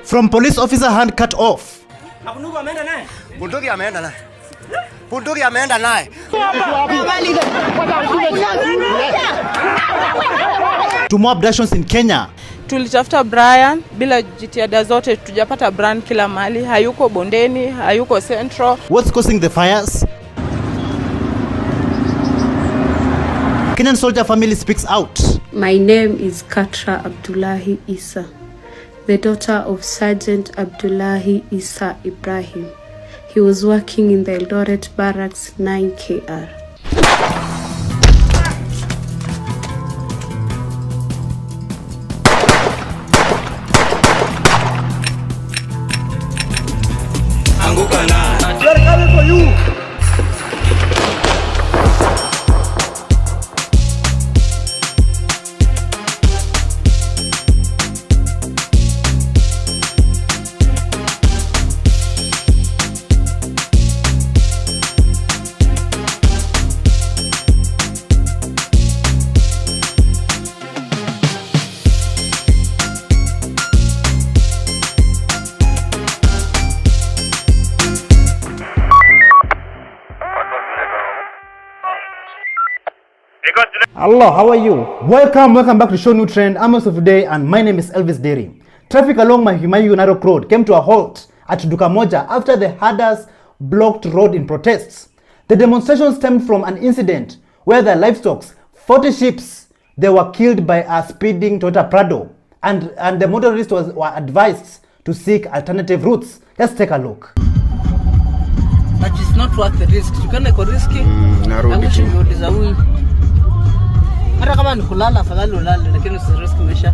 From police officer hand cut off. Bunduki ameenda naye. Bunduki ameenda naye. To more abductions in Kenya. Tulitafuta Brian bila jitihada zote, tujapata Brian kila mahali, hayuko Bondeni, hayuko Central. What's causing the fires? Kenyan soldier family speaks out. My name is Katra Abdullahi Isa, the daughter of Sergeant Abdullahi Isa Ibrahim. He was working in the Eldoret Barracks 9KR. They're coming for you. Hello, how are you? Welcome back to ShowNewTrend. I'm host of today and my name is Elvis Derry. Traffic along Mahimayu Narok Road came to a halt at Duka Moja after the herders blocked road in protests. The demonstration stemmed from an incident where the livestock, 40 sheep, they were killed by a speeding Toyota Prado, and the motorists were advised to seek alternative routes. Let's take a look. But it's not worth the risk. You can't go risky. Hata kama ni kulala afadhali ulale, lakini usirisk maisha.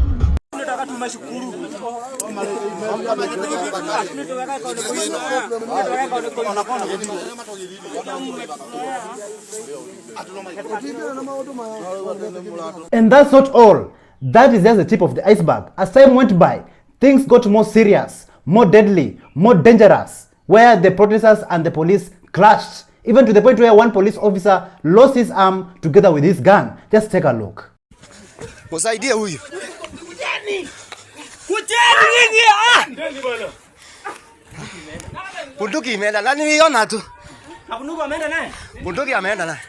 Tunataka tumshukuru. And that's not all. That is just the tip of the iceberg. As time went by, things got more serious, more deadly, more dangerous, where the protesters and the police clashed, even to the point where one police officer lost his arm together with his gun. Just take a look. Msaidie huyu. Bunduki imeenda. Nani niona tu? Bunduki ameenda naye. Bunduki ameenda naye.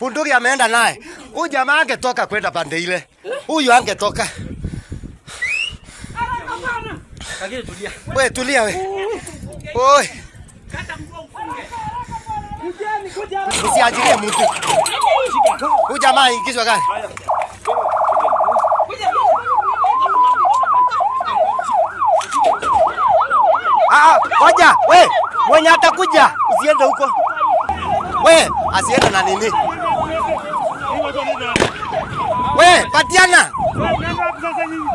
Bunduki ameenda naye. Huyu jamaa angetoka kwenda pande ile. Huyu angetoka. Kagile tulia. Wewe tulia wewe. Oi. Usiajilie mtu. Huyu jamaa ingizwa gani? Ngoja, we, mwenye atakuja, usiende huko. We, asiende na nini? We, patiana.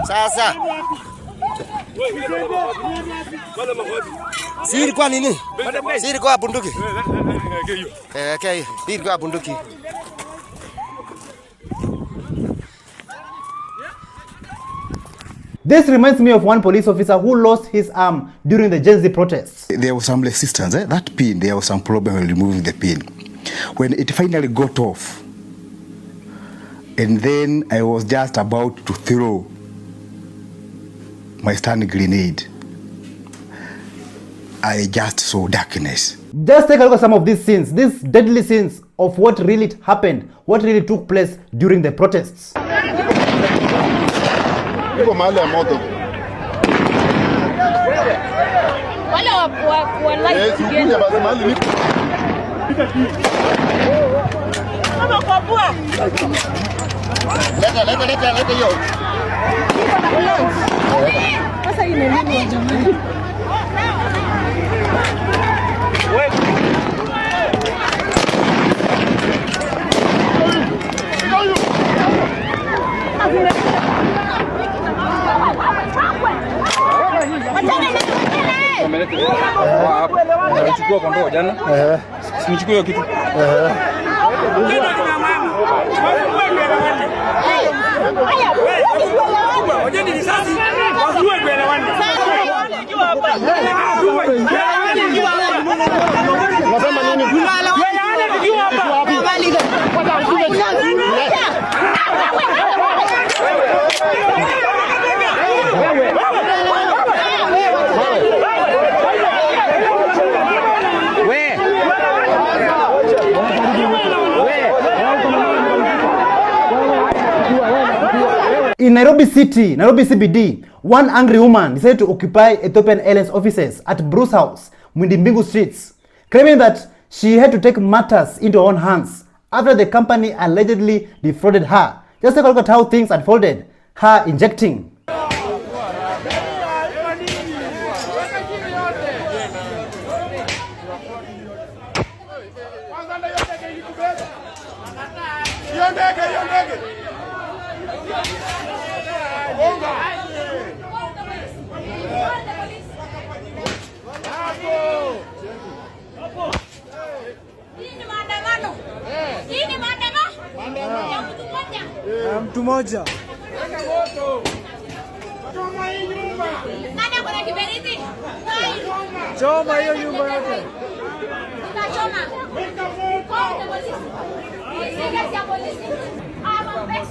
Sasa. Siri kwa nini? Siri kwa bunduki. Okay, siri kwa bunduki. This reminds me of one police officer who lost his arm during the Gen Z protests. There was some resistance. That pin, there was some problem with removing the pin. When it finally got off, and then I was just about to throw my stun grenade, I just saw darkness. Just take a look at some of these scenes, these deadly scenes of what really happened, what really took place during the protests. Iko mahali ya moto. Wale wa light kuja basi mahali nipo. Kama kwa bua. Leta hiyo. Sasa ina nini jamani? Chukua kondoo jana. Sinichukue hiyo kitu. In Nairobi City, Nairobi CBD, one angry woman decided to occupy Ethiopian Airlines offices at Bruce House, Mundimbingu streets, claiming that she had to take matters into her own hands after the company allegedly defrauded her. Just take a look at how things unfolded, her injecting. Mtu moja. Nani kuna kiberiti? Choma hiyo nyumba yote. Tutachoma.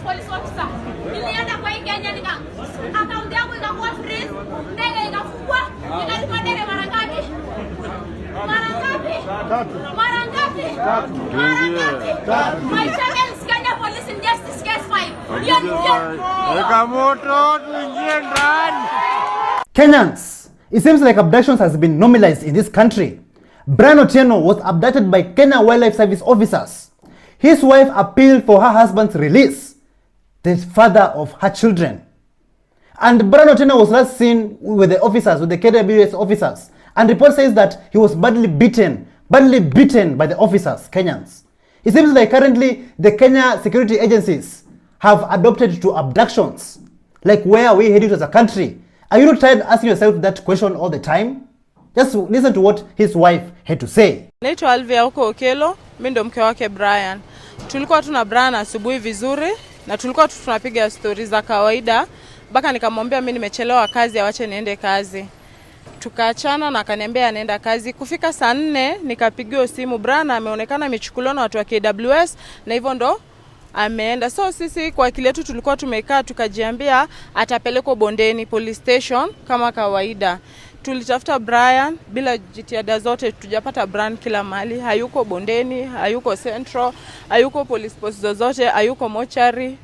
Police officer. Nilienda kwa Kenya akaunti yangu ikakuwa freeze, ndege ikafungwa, nikalipa ndege mara ngapi? Mara ngapi? My channel is Kenya Police Injustice Case 5. Kenyans, it seems like abductions has been normalized in this country. Brian Otieno was abducted by Kenya Wildlife Service officers. His wife appealed for her husband's release, the father of her children. And Brian Otieno was last seen with the officers, with the KWS officers. And report says that he was badly beaten by the officers, Kenyans. It seems like currently the Kenya security agencies have adopted to abductions. Like, where are we heading as a country? Are you not tired asking yourself that question all the time? Just listen to what his wife had to say. Naitwa Alvia huko Okelo, mimi ndo mke wake Brian. Tulikuwa tuna Brian asubuhi vizuri na tulikuwa tunapiga stories za kawaida. Baka nikamwambia mimi nimechelewa kazi, awache niende kazi. Tukaachana na akaniambia anaenda kazi. Kufika saa 4 nikapigiwa simu, Brian ameonekana amechukuliwa na watu wa KWS na hivyo ndo ameenda. So sisi kwa akili yetu tulikuwa tumekaa tukajiambia atapelekwa Bondeni police station kama kawaida. Tulitafuta Brian bila jitihada zote, tujapata Brian kila mahali. Hayuko Bondeni, hayuko Central, hayuko police post zozote, hayuko mortuary,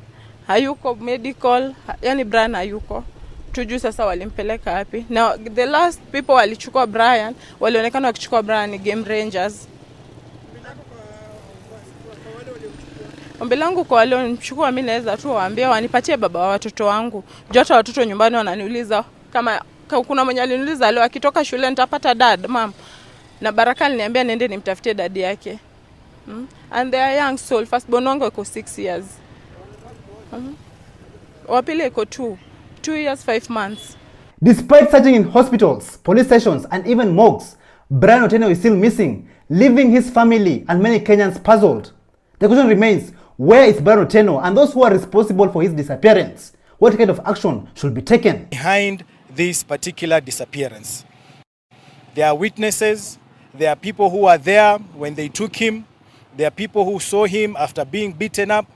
hayuko medical, yani Brian hayuko. Tujui sasa walimpeleka wapi. Now the last people walichukua Brian, walionekana wakichukua Brian ni Game Rangers. Ombi langu kwa wale wanichukua, mimi naweza tu waambia wanipatie baba wa watoto wangu. Jota watoto nyumbani wananiuliza kama kuna mwenye aliniuliza leo akitoka shule nitapata dad, mom. Na Baraka aliniambia niende nimtafutie dad yake. And they are young soul. First born wangu iko 6 years. Wapili iko 2 years 5 months. Despite searching in hospitals, police stations, and even morgues, Brian Otieno is still missing, leaving his family and many Kenyans puzzled. The question remains, where is Brian Otieno and those who are responsible for his disappearance? What kind of action should be taken? Behind this particular disappearance, there are witnesses, there are people who are there when they took him, there are people who saw him after being beaten up,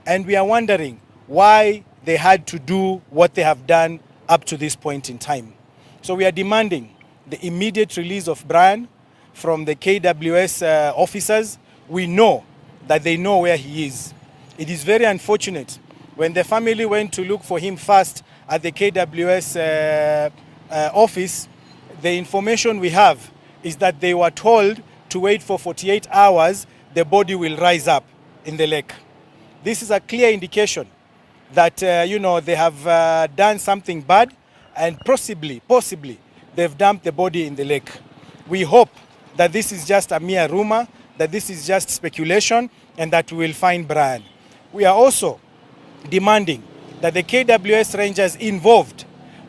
and we are wondering why they had to do what they have done up to this point in time. So we are demanding the immediate release of Brian from the KWS officers. We know that they know where he is. It is very unfortunate when the family went to look for him first at the KWS office. The information we have is that they were told to wait for 48 hours, the body will rise up in the lake. This is a clear indication that they have done something bad, and possibly they've dumped the body in the lake. We hope that this is just a mere rumor, that this is just speculation, and that we will find Brian. We are also demanding that the KWS Rangers involved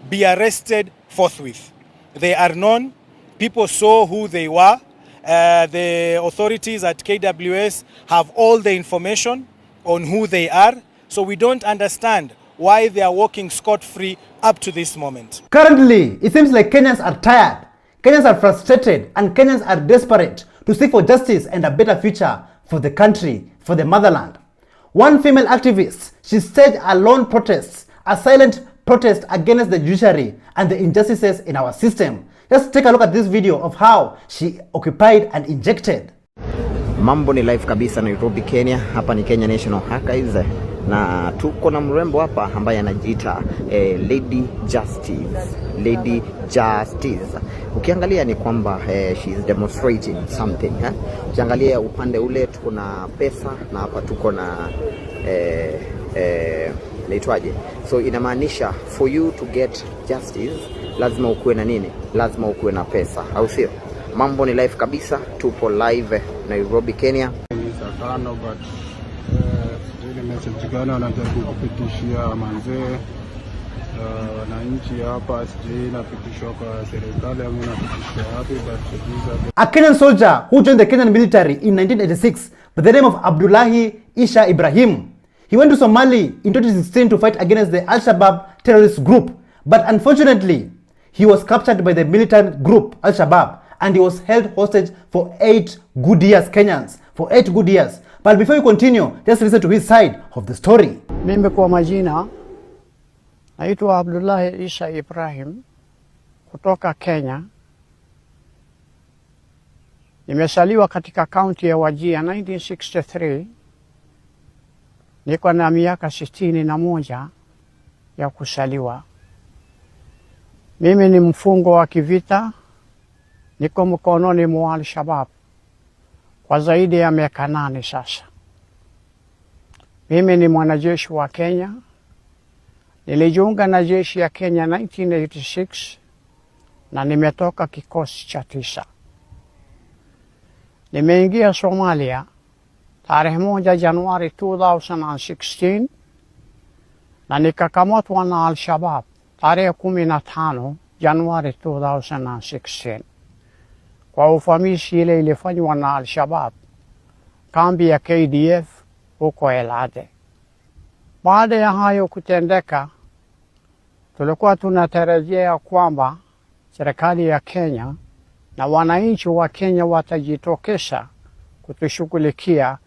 be arrested forthwith. They are known, people saw who they were. The authorities at KWS have all the information on who they are. So we don't understand why they are walking scot-free up to this moment. Currently, it seems like Kenyans are tired, Kenyans are frustrated, and Kenyans are desperate to seek for justice and a better future for the country, for the motherland. One female activist, she staged a lone protest, a silent protest against the judiciary and the injustices in our system. Let's take a look at this video of how she occupied and injected. Mambo ni live kabisa Nairobi, Kenya. Hapa ni Kenya National Archives na tuko na mrembo hapa ambaye anajiita Lady Justice. Lady Justice. Ukiangalia ni kwamba she is demonstrating something. Ukiangalia upande ule tuko na pesa na hapa tuko na naitwaje? So inamaanisha for you to get justice lazima ukuwe na nini? Lazima ukuwe na pesa, au sio? Mambo ni live kabisa, tupo live Nairobi, Kenya. But ile message gani wanajaribu kupitishia manzee wananchi hapa, sijui napitishwa kwa serikali au napitishwa wapi, but a Kenyan soldier who joined the Kenyan military in 1986 by the name of Abdullahi Isha Ibrahim. He went to Somalia in 2016 to fight against the Al-Shabaab terrorist group, but unfortunately he was captured by the militant group Al-Shabaab and he was held hostage for 8 good years, Kenyans, for 8 good years. But before we continue, just listen to his side of the story. Mimi kwa majina naitwa Abdullahi Isha Ibrahim kutoka Kenya. Nimesaliwa katika kaunti ya Wajir 1963. Niko na miaka 61 ya kusaliwa. Mimi ni mfungo wa kivita. Niko mkononi mwa Al-Shabaab kwa zaidi ya miaka 8 sasa. Mimi ni mwanajeshi wa Kenya. Nilijiunga na jeshi ya Kenya 1986 na nimetoka kikosi cha 9. Nimeingia Somalia tarehe 1 Januari 2016 na nikakamatwa na Al-Shabaab tarehe 15 Januari 2016. Kwa ufamisi ile ilifanywa na Al-Shabaab kambi ya KDF huko Elade. Baada ya hayo kutendeka, tulikuwa tunatarajia kwamba serikali ya Kenya na wananchi wa Kenya watajitokeza kutushughulikia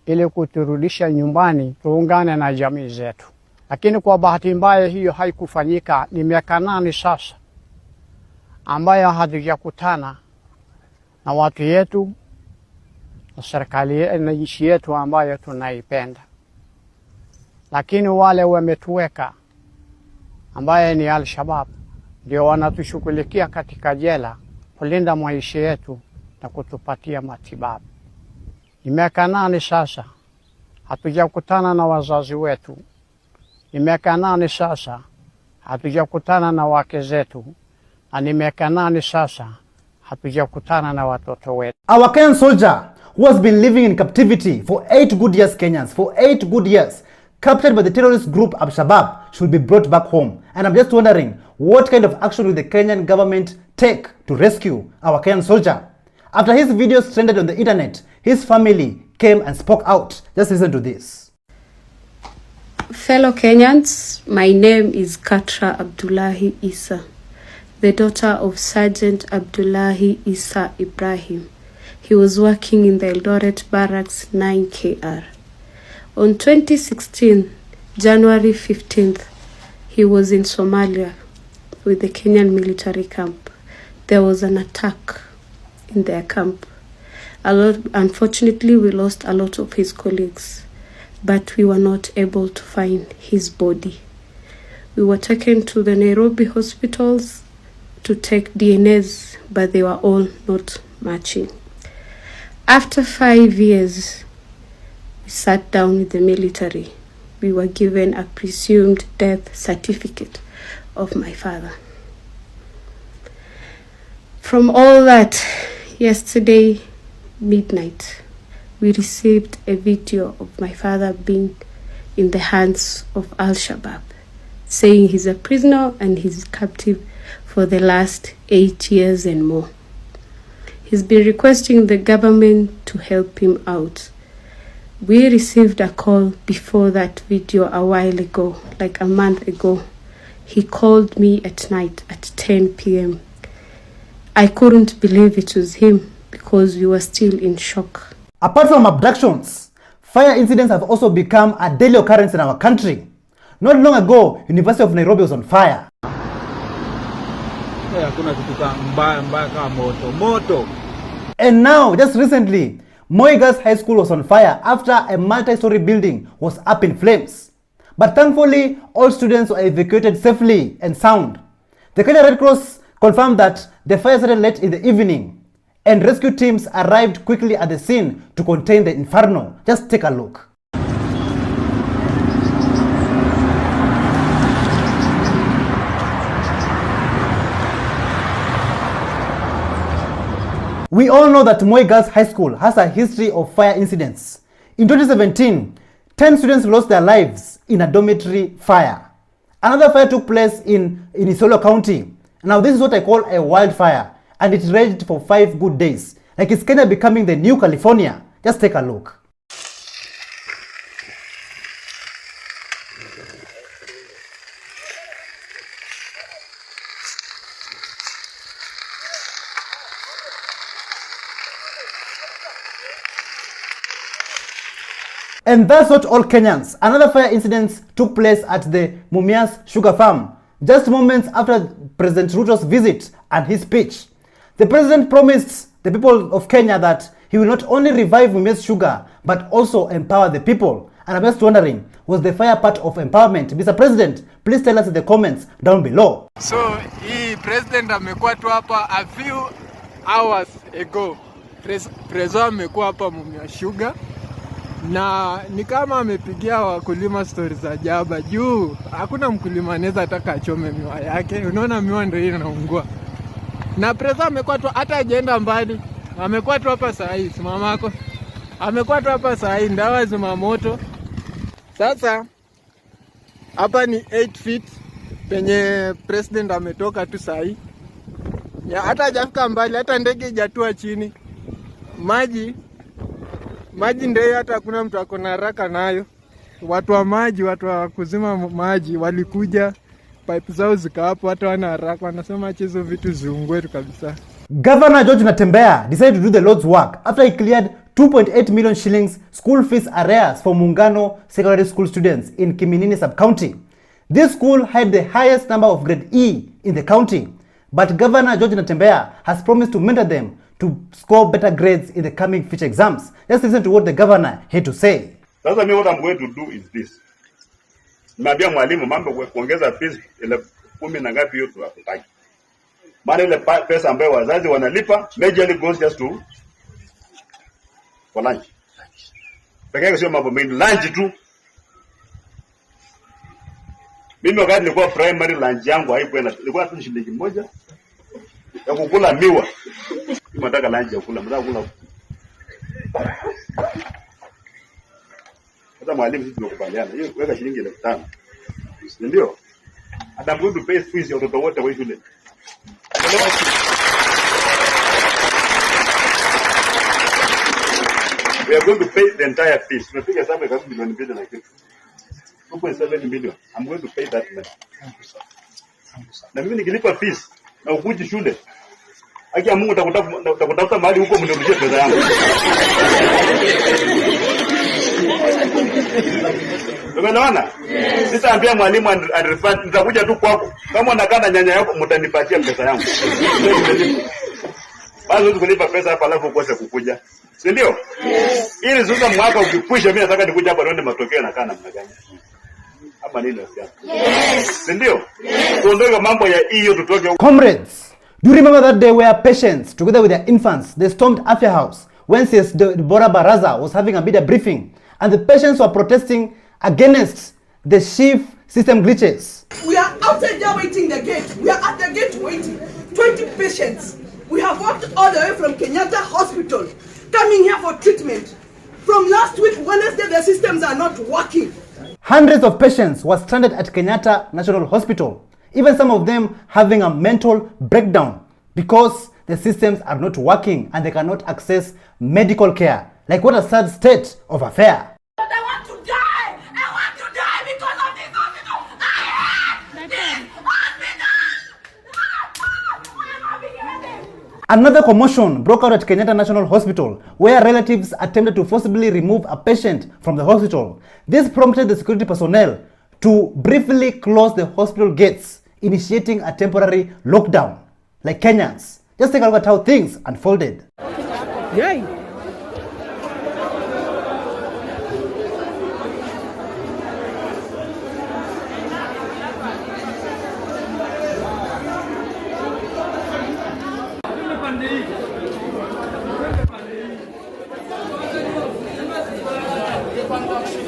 ili kuturudisha nyumbani tuungane na jamii zetu. Lakini kwa bahati mbaya hiyo haikufanyika. Ni miaka 8 sasa ambayo hatujakutana na watu yetu na serikali na nchi yetu ambayo tunaipenda. Lakini wale wametuweka ambaye ni Al-Shabaab ndio wanatushughulikia katika jela kulinda maisha yetu na kutupatia matibabu. Ni miaka 8 sasa hatujakutana na wazazi wetu. Ni miaka 8 sasa hatujakutana na wake zetu. na ni miaka 8 sasa hatujakutana na watoto wetu. Our Kenyan soldier who has been living in captivity for 8 good years, Kenyans, for 8 good years, captured by the terrorist group Al-Shabaab, should be brought back home. And I'm just wondering, what kind of action will the Kenyan government take to rescue our Kenyan soldier? After his videos trended on the internet, his family came and spoke out. Just listen to this. Fellow Kenyans, my name is Katra Abdullahi Isa, the daughter of Sergeant Abdullahi Isa Ibrahim. He was working in the Eldoret Barracks 9KR. On 2016, January 15th, he was in Somalia with the Kenyan military camp. There was an attack in their camp. Unfortunately, we lost a lot of his colleagues, but we were not able to find his body. We were taken to the Nairobi hospitals to take DNAs, but they were all not matching. After 5 years, we sat down with the military. We were given a presumed death certificate of my father. From all that, yesterday midnight, we received a video of my father being in the hands of Al-Shabaab, saying he's a prisoner and he's captive for the last 8 years and more. He's been requesting the government to help him out. We received a call before that video a while ago, like a month ago. He called me at night at 10 p.m. I couldn't believe it was him because we were still in shock. Apart from abductions, fire incidents have also become a daily occurrence in our country. Not long ago, University of Nairobi was on fire. And now, just recently, Moi Girls High School was on fire after a multi-story building was up in flames. But thankfully, all students were evacuated safely and sound. The Kenya Red Cross confirmed that the fire started late in the evening, and rescue teams arrived quickly at the scene to contain the inferno. Just take a look. We all know that Moi Girls High School has a history of fire incidents. In 2017, 10 students lost their lives in a dormitory fire. Another fire took place in Isiolo County. Now this is what I call a wildfire, and it raged for 5 good days. Like it's Kenya becoming the new California. Just take a look. And that's not all Kenyans. Another fire incident took place at the Mumias Sugar Farm, just moments after President Ruto's visit and his speech. The president promised the people of Kenya that he will not only revive Mumias Sugar, but also empower the people. And I'm just wondering, was the fire part of empowerment? Mr. President, please tell us in the comments down below. So, hii president amekuwa tu hapa a few hours ago. Prezo amekuwa hapa Mumias Sugar. Na ni kama amepigia wakulima stories za jaba juu hakuna mkulima anaweza ataka achome miwa yake. Unaona miwa ndio inaungua. Na presa amekuwa tu hata ajenda mbali. Amekuwa tu hapa saa hii mamako. Amekuwa tu hapa saa hii ndawa zima moto. Sasa hapa ni 8 feet penye president ametoka tu saa hii. Ya hata hajafika mbali, hata ndege hajatua chini. Maji ndio hata hakuna mtu akona haraka nayo. Watu wa maji, watu wa kuzima maji walikuja, pipe zao zikawapo, hata wana haraka, wanasema hizo vitu ziungwe tu kabisa. Governor George Natembeya decided to do the Lord's work after he cleared 2.8 million shillings school fees arrears for Mungano secondary school students in Kiminini sub-county. This school had the highest number of grade E in the county, but Governor George Natembeya has promised to mentor them to score better grades in the coming future exams. Let's listen to what the governor had to say. Sasa mimi what I'm going to do is this. Nimeambia mwalimu mambo kuongeza fees ile 10 na ngapi hiyo tunataka. Maana ile pesa ambayo wazazi wanalipa majorly goes just to for lunch. Pekee sio mambo mengi, lunch tu. Mimi wakati nilikuwa primary lunch yangu haikuwa ilikuwa tu shilingi moja ya kukula miwa. Mnataka lunch ya kula, mnataka kula. Sasa mwalimu, sisi tumekubaliana. Hiyo weka shilingi 5,000. Ndio? And I'm going to pay fees ya watoto wote wa shule. We are going to pay the entire fees. Tunapiga hesabu ya karibu milioni 2 na kitu. 2.7 million. I'm going to pay that money. Na mimi nikilipa fees na ukuji shule, haki ya Mungu utakutafuta mahali huko mnirudishie pesa yangu. Umeelewana? Sitaambia mwalimu and refund, nitakuja tu kwako. Kama unakaa na nyanya yako mtanipatia pesa yangu. Basi wewe kulipa pesa hapa alafu ukose kukuja. Si ndio? Ili sasa mwaka ukikwisha mimi nataka nikuje hapa nione matokeo na kana namna gani. Hapa nini nasikia? Si ndio? Tuondoe mambo ya hiyo tutoke. Comrades, do you remember that day where patients together with their infants they stormed Afya House when CS Deborah Baraza was having a media briefing and the patients were protesting against the SHIF system glitches? We are outside there waiting the gate. We are at the gate waiting. 20 patients. We have walked all the way from Kenyatta Hospital, coming here for treatment. From last week, Wednesday, the systems are not working. Hundreds of patients were stranded at Kenyatta National Hospital, even some of them having a mental breakdown because the systems are not working and they cannot access medical care. Like, what a sad state of affair. Another commotion broke out at Kenyatta National Hospital, where relatives attempted to forcibly remove a patient from the hospital. This prompted the security personnel to briefly close the hospital gates, initiating a temporary lockdown. Like Kenyans, just take a look at how things unfolded. Yay!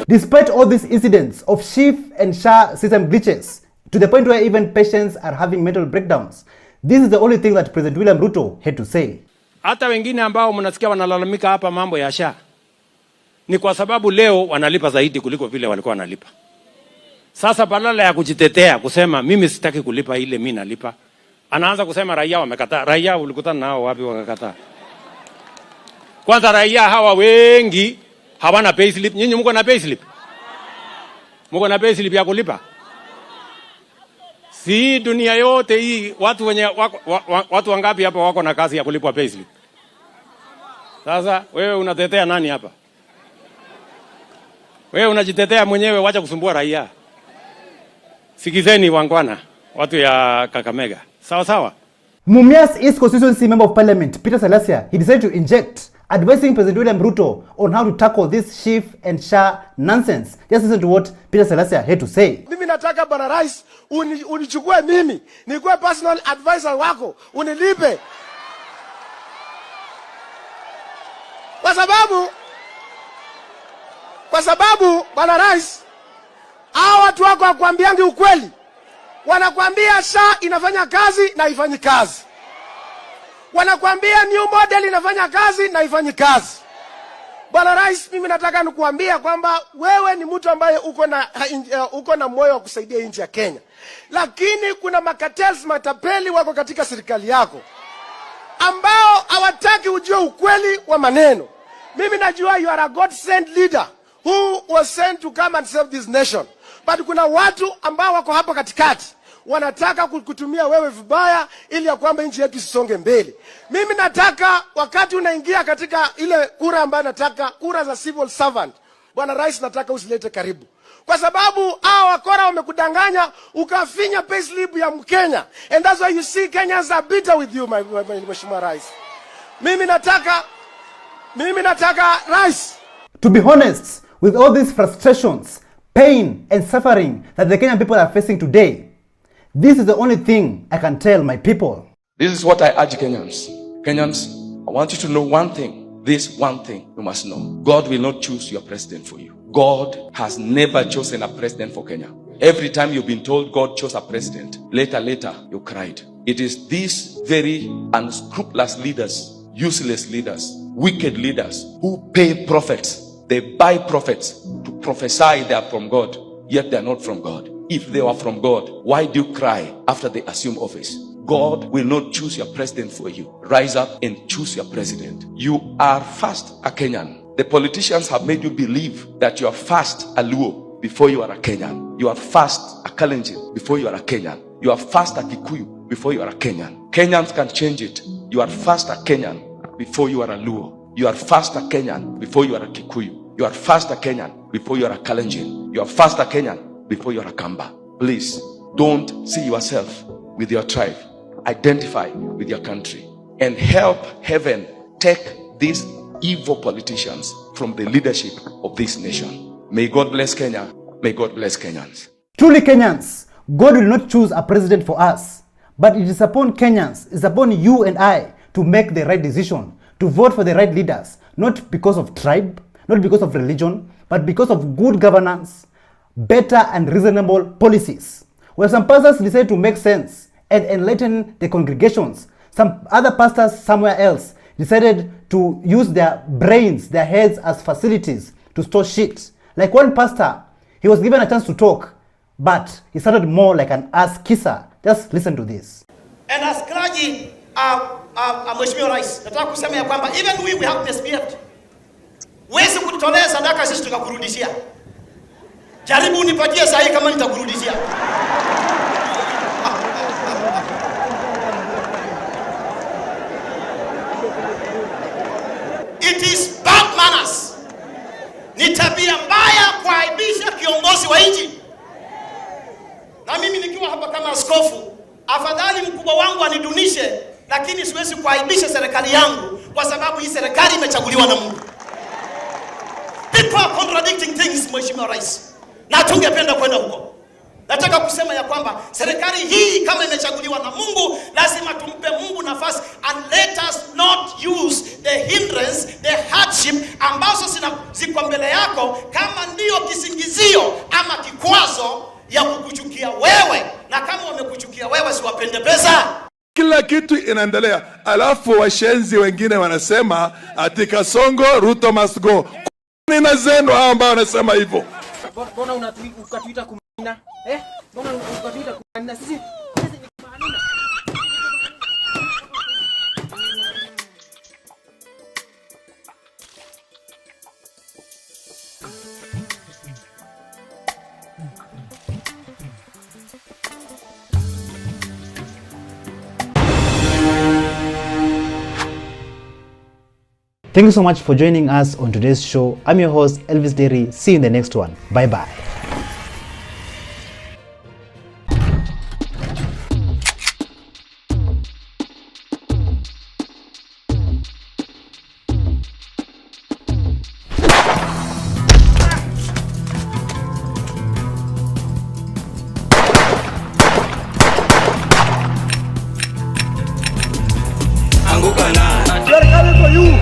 Despite all these incidents of SHIF and SHA system glitches, to the point where even patients are having mental breakdowns, this is the only thing that President William Ruto had to say. Hata wengine ambao mnasikia wanalalamika hapa mambo ya SHA ni kwa sababu leo wanalipa zaidi kuliko vile walikuwa wanalipa. Sasa badala ya kujitetea kusema mimi sitaki kulipa ile mimi nalipa, anaanza kusema raia wamekataa. Raia ulikutana nao wapi wakakataa? Kwanza raia hawa wengi hawana payslip. Nyinyi mko na payslip? Mko na payslip ya kulipa? Si dunia yote hii watu wenye watu wangapi hapa wako na kazi ya kulipwa payslip? Sasa wewe unatetea nani hapa? Wewe unajitetea mwenyewe, wacha kusumbua raia. Sikizeni wangwana, watu ya Kakamega. Sawa sawa. Mumias East Constituency Member of Parliament Peter Salasia, he decided to inject, advising President William Ruto on how to tackle this SHIF and SHA nonsense. Just listen to what Peter Salasia had to say. Mimi nataka Bwana Rais unichukue mimi, nikuwe personal advisor wako, unilipe. Kwa sababu Bwana Rais, hao watu wako hawakwambiangi ukweli. Wanakwambia SHA inafanya kazi na haifanyi kazi. Wanakwambia new model inafanya kazi na haifanyi kazi. Bwana Rais, mimi nataka nikuambia kwamba wewe ni mtu ambaye uko na moyo wa kusaidia nchi ya Kenya. Lakini kuna makatels matapeli wako katika serikali yako ambao hawataki ujue ukweli wa maneno. Mimi najua you are a God sent leader who was sent to come and save this nation. But kuna watu ambao wako hapa katikati wanataka kukutumia wewe vibaya ili ya kwamba nchi yetu isonge mbele. Mimi nataka wakati unaingia katika ile kura ambayo nataka kura za civil servant, Bwana Rais, nataka usilete karibu. Kwa sababu hao wakora wamekudanganya ukafinya payslip ya Mkenya. And that's why you see Kenyans are bitter with you, Mheshimiwa Rais. Mimi nataka Rais. To be honest, with all these frustrations, pain and suffering that the Kenyan people are facing today, this is the only thing I can tell my people. This is what I urge Kenyans. Kenyans, I want you to know one thing. This one thing you must know. God will not choose your president for you. God has never chosen a president for Kenya. Every time you've been told God chose a president, later you cried. It is this very unscrupulous leaders, useless leaders, wicked leaders who pay prophets. They buy prophets to prophesy they are from God, yet they are not from God. If they were from God, why do you cry after they assume office? God will not choose your president for you. Rise up and choose your president. You are first a Kenyan. The politicians have made you believe that you are first a Luo before you are a Kenyan. You are first a Kalenjin before you are a Kenyan. You are first a Kikuyu before you are a Kenyan. Kenyans can change it. You are first a Kenyan before you are a Luo. You are first a Kenyan before you are a Kikuyu. You are first a Kenyan before you are a Kalenjin. You are first a Kenyan before you are a Kamba. Please don't see yourself with your tribe. Identify with your country and help heaven take these evil politicians from the leadership of this nation. May God bless Kenya. May God bless Kenyans. Truly Kenyans, God will not choose a president for us, but it is upon Kenyans, it's upon you and I to make the right decision, to vote for the right leaders, not because of tribe, not because of religion, but because of good governance, better and reasonable policies. Where some pastors decide to make sense and enlighten the congregations, some other pastors somewhere else decided to use their brains, their heads as facilities to store shit. Like one pastor, he was given a chance to talk, but he sounded more like an ass kisser. Just listen to this. And as clergy, Mheshimiwa Rais, nataka kusema ya kwamba even we have misbehaved. Wezi kutolea sadaka sisi tukakurudishia. Jaribu unipatie sahi kama nitakurudishia. It is bad manners. Ni tabia mbaya kuaibisha kiongozi wa nchi. Na mimi nikiwa hapa kama askofu, afadhali mkubwa wangu anidunishe, lakini siwezi kuaibisha serikali yangu kwa sababu hii serikali imechaguliwa na Mungu. People are contradicting things, Mheshimiwa Rais. Na tungependa kwenda huko. Nataka kusema ya kwamba serikali hii kama imechaguliwa na Mungu, lazima tumpe Mungu nafasi, and let us not use the hindrance, the hardship ambazo ziko mbele yako kama ndio kisingizio ama kikwazo ya kukuchukia wewe, na kama wamekuchukia wewe siwapende pesa. Kila kitu inaendelea, alafu washenzi wengine wanasema ati Kasongo Ruto must go. Nina zenu hao ambao wanasema hivyo. Mbona ukatuita kumina? Mbona ukatuita kumina? Sisi ni kumanina. Thank you so much for joining us on today's show. I'm your host, Elvis Derry. See you in the next one. Bye-bye. They're coming for you.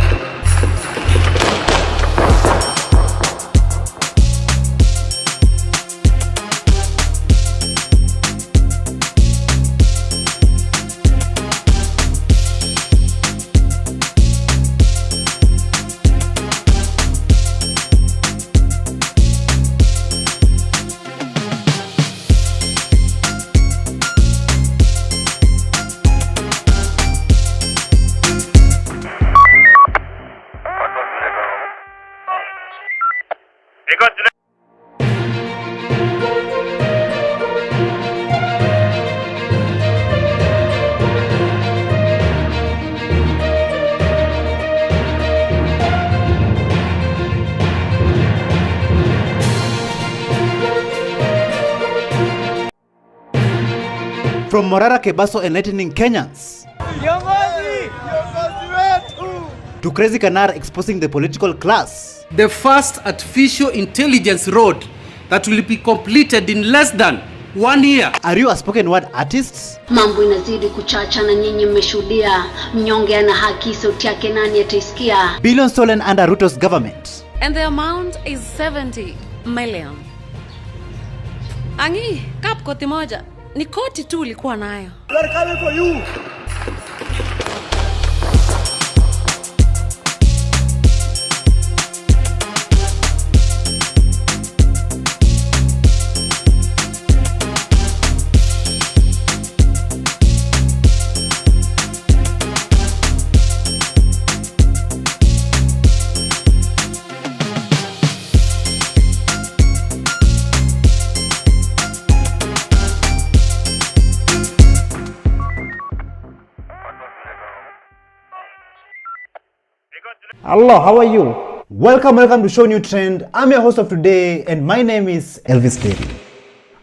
From Morara Kebaso enlightening Kenyans to Crazy Kanar exposing the political class. The first artificial intelligence road that will be completed in less than 1 year. Are you a spoken word artist? Mambo inazidi kuchacha na nyinyi mmeshuhudia. Mnyonge ana haki, sauti yake nani ataisikia? Billions stolen under Ruto's government. And the amount is 70 million. Angi, kap koti moja. Ni koti tu ulikuwa nayo. They're coming for you. Hello, how are you? Welcome to ShowNewTrend. I'm your host of today and my name is Elvis Terry.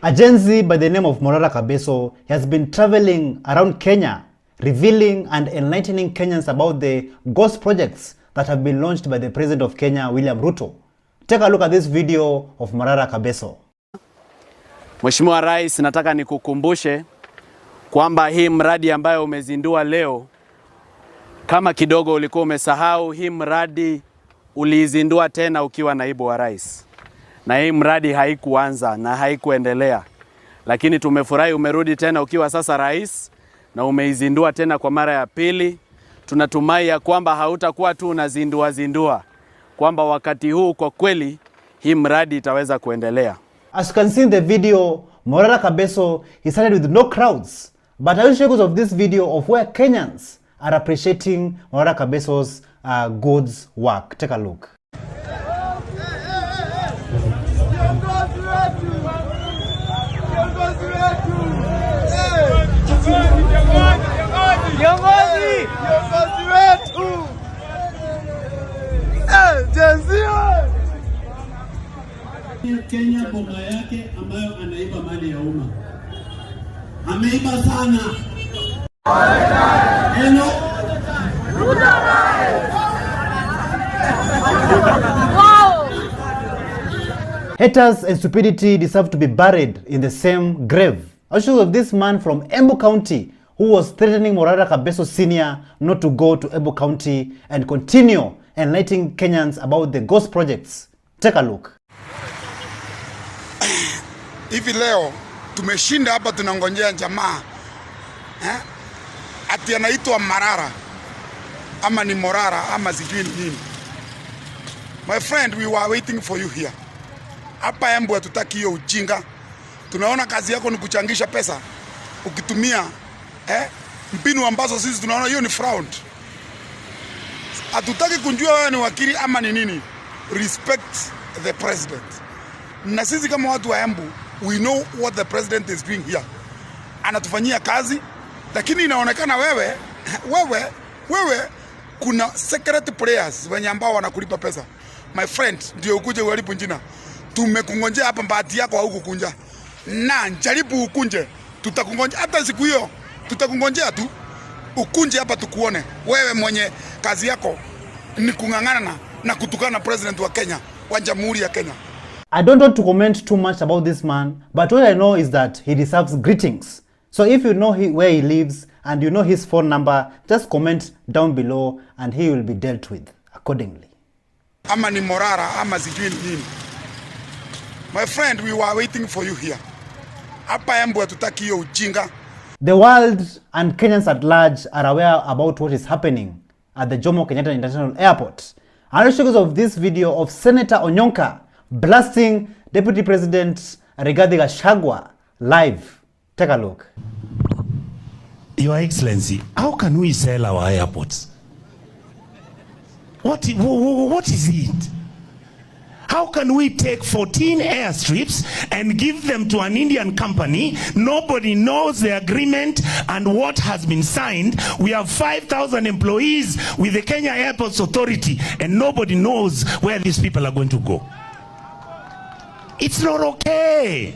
A Gen Z by the name of Morara Kabeso has been traveling around Kenya, revealing and enlightening Kenyans about the ghost projects that have been launched by the President of Kenya, William Ruto. Take a look at this video of Morara Kabeso. Mheshimiwa Rais, nataka nikukumbushe kwamba hii mradi ambayo umezindua leo, kama kidogo ulikuwa umesahau, hii mradi uliizindua tena ukiwa naibu wa rais. Na hii mradi haikuanza na haikuendelea. Lakini tumefurahi umerudi tena ukiwa sasa rais na umeizindua tena kwa mara ya pili. Tunatumai ya kwamba hautakuwa tu unazindua, kwamba wakati huu kwa kweli hii mradi itaweza kuendelea. As you can see in the video, Morara Kabeso, he started with no crowds. But I will show you of this video of where Kenyans are appreciating Morara Kabeso's God's work. Take a look. Kenya boga yake ambayo anaiba mali ya umma. Ameiba sana. Hello. Wow. Haters and stupidity deserve to be buried in the same grave. I'll show you of this man from Embu County who was threatening Morara Kabeso Sr. not to go to Embu County and continue enlightening Kenyans about the ghost projects. Take a look. Hivi leo tumeshinda hapa tunangojea jamaa ati anaitwa Marara ama ni Morara ama sijui nini. My friend, we were waiting for you here. Hapa Embu hatutaki hiyo ujinga. Tunaona kazi yako ni kuchangisha pesa ukitumia mbinu ambazo sisi tunaona hiyo ni fraud. Hatutaki kunjua wewe ni wakili ama ni nini. Respect the president. Na sisi kama watu wa Embu, we know what the president is doing here. Anatufanyia kazi, lakini inaonekana wewe kuna secret players wenye ambao wanakulipa pesa. My friend, ndio ukuje uharibu njina. Tumekungojea hapa, bahati yako haukukunja. Na jaribu ukunje, tutakungonjea hata siku hiyo. Tutakungojea tu ukunje hapa tukuone. Wewe mwenye kazi yako ni kungangana na kutukana president wa Kenya, wa Jamhuri ya Kenya. I don't want to comment too much about this man, but what I know is that he deserves greetings. So if you know where he lives and you know his phone number, just comment down below and he will be dealt with accordingly. Ama ni Morara ama sijui nini. My friend, we were waiting for you here. Hapa Embu hatutaki hiyo ujinga. The world and Kenyans at large are aware about what is happening at the Jomo Kenyatta International Airport. I'll show you of this video of Senator Onyonka blasting Deputy President Rigathi Gachagua live. Take a look. Your Excellency, how can we sell our airports? What is it? How can we take 14 airstrips and give them to an Indian company? Nobody knows the agreement and what has been signed. We have 5,000 employees with the Kenya Airports Authority and nobody knows where these people are going to go. It's not okay.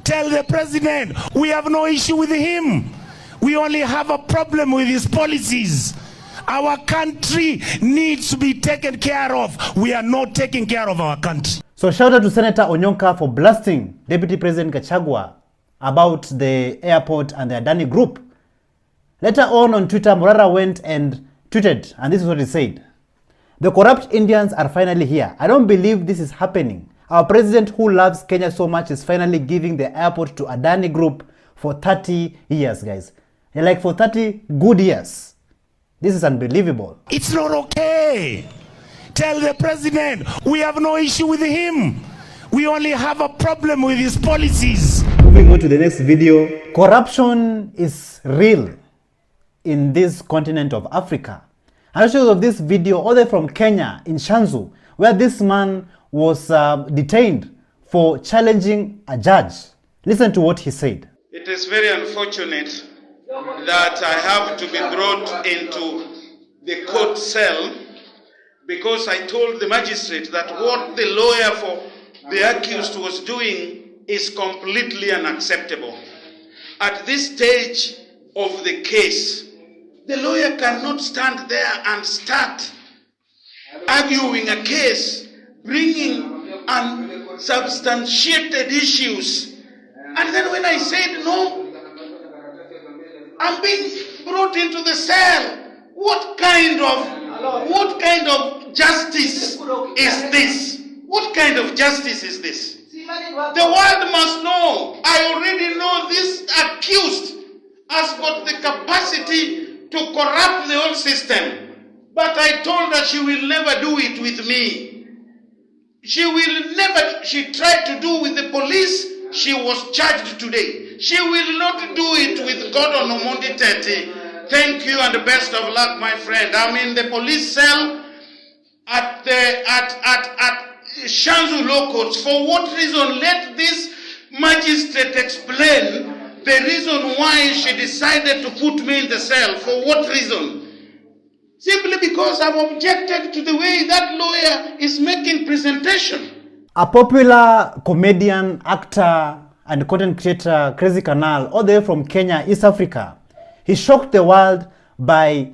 Tell the president we have no issue with him. We only have a problem with his policies. Our country needs to be taken care of. We are not taking care of our country. So shout out to Senator Onyonka for blasting Deputy President Gachagua about the airport and the Adani group. Later on Twitter, Morara went and tweeted, and this is what he said. The corrupt Indians are finally here. I don't believe this is happening. Our president who loves Kenya so much is finally giving the airport to Adani Group for 30 years, guys. Like for 30 good years. This is unbelievable. It's not okay. Tell the president we have no issue with him. We only have a problem with his policies. Moving on to the next video. Corruption is real in this continent of Africa. I'll show you of this video all the way from Kenya in Shanzu, where this man was detained for challenging a judge. Listen to what he said. It is very unfortunate that I have to be brought into the court cell because I told the magistrate that what the lawyer for the accused was doing is completely unacceptable. At this stage of the case, the lawyer cannot stand there and start arguing a case, bringing unsubstantiated issues. And then when I said no, I'm being brought into the cell. What kind of justice is this? What kind of justice is this? The world must know. I already know this accused has got the capacity to corrupt the whole system. But I told her she will never do it with me. She will never. She tried to do with the police. She was charged today. She will not do it with Gordon Omondi Tete. Thank you and the best of luck, my friend. I'm in the police cell at Shanzu Law Courts. For what reason? Let this magistrate explain the reason why she decided to put me in the cell. For what reason? Simply because I've objected to the way that lawyer is making presentation. A popular comedian, actor, and content creator, Crazy Canal, all the way from Kenya, East Africa, he shocked the world by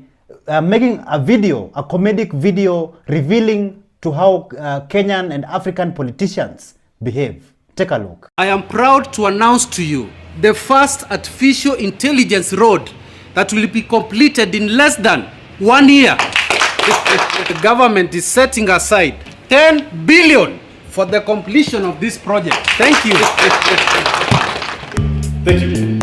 making a video, a comedic video, revealing to how Kenyan and African politicians behave. Take a look. I am proud to announce to you the first artificial intelligence road that will be completed in less than 1 year. The government is setting aside 10 billion for the completion of this project. Thank you. Thank you.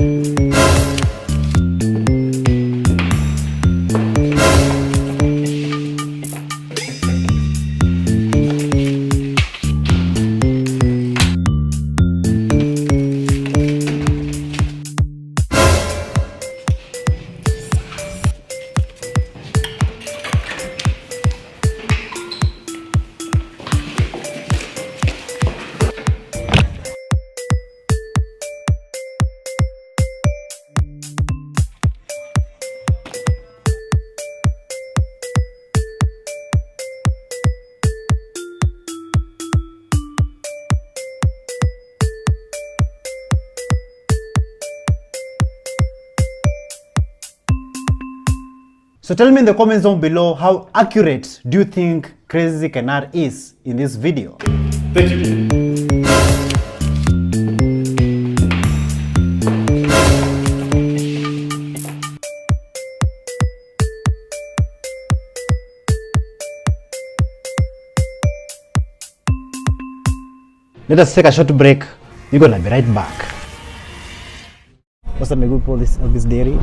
So tell me in the comment zone below, how accurate do you think Crazy Canal is in this video? Thank you. Let us take a short break. We're gonna be right back. What's up, my good people? This is Dairy.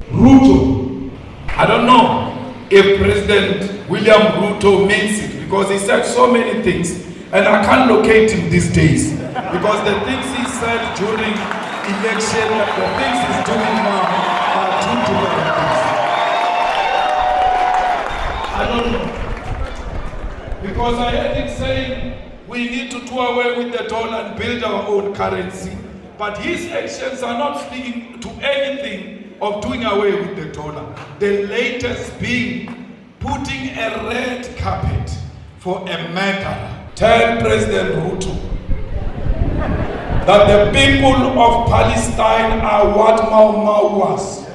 Ruto. I don't know if President William Ruto means it, because he said so many things and I can't locate him these days, because the things he said during election, the things he's doing now are two different things. I don't know, because I heard him saying we need to do away with the dollar and build our own currency, but his actions are not speaking to anything of doing away with the dollar. The latest being putting a red carpet for a murderer. Tell President Ruto that the people of Palestine are what Mau Mau was.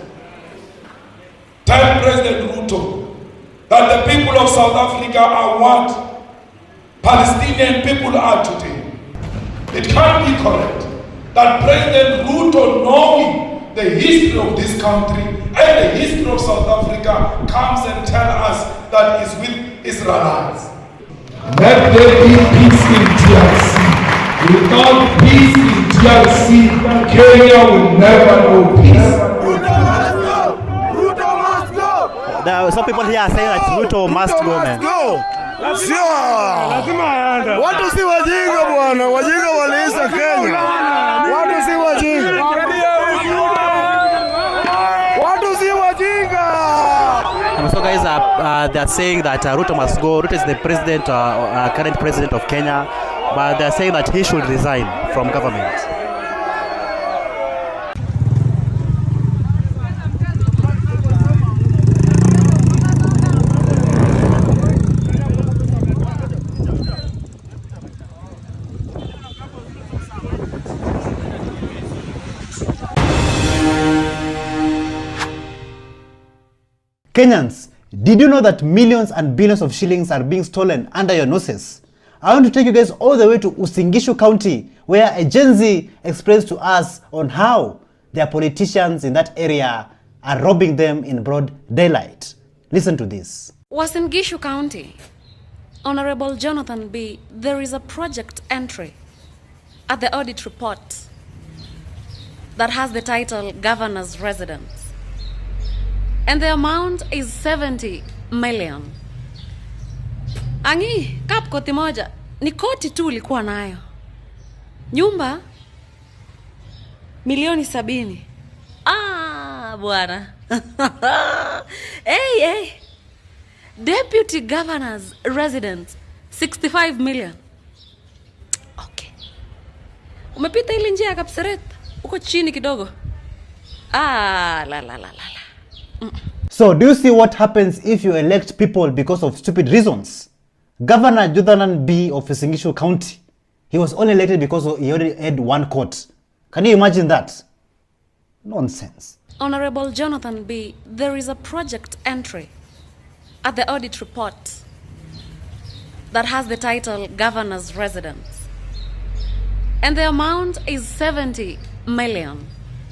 Tell President Ruto that the people of South Africa are what Palestinian people are today. It can't be correct that President Ruto, knowing the history of this country and the history of South Africa, comes and tells us that it's with Israelites. Let there be peace in DRC. Without peace in DRC, Kenya will never know peace. Ruto must go! There are some people here are saying that Ruto must go, man. Sio. Watu si wajinga bwana, wajinga waliisha Kenya. Watu si wajinga. Watu si wajinga. So guys, they are saying that Ruto must go. Ruto is the president, current president of Kenya, but they are saying that he should resign from government. Kenyans, did you know that millions and billions of shillings are being stolen under your noses? I want to take you guys all the way to Uasin Gishu County, where a Gen Z explains to us on how their politicians in that area are robbing them in broad daylight. Listen to this. Uasin Gishu County, Honorable Jonathan B., there is a project entry at the audit report that has the title Governor's Residence. And the amount is 70 million. Angi, kap koti moja, ni koti tu ulikuwa nayo. Nyumba, milioni 70. Bwana. Hey. Deputy Governor's Residence, 65 million. Okay. Umepita ile njia ya Kapseret, uko chini kidogo. La. So, do you see what happens if you elect people because of stupid reasons? Governor Jonathan B. of Uasin Gishu County, he was only elected because he already had one court. Can you imagine that? Nonsense. Honorable Jonathan B., there is a project entry at the audit report that has the title Governor's Residence. And the amount is 70 million.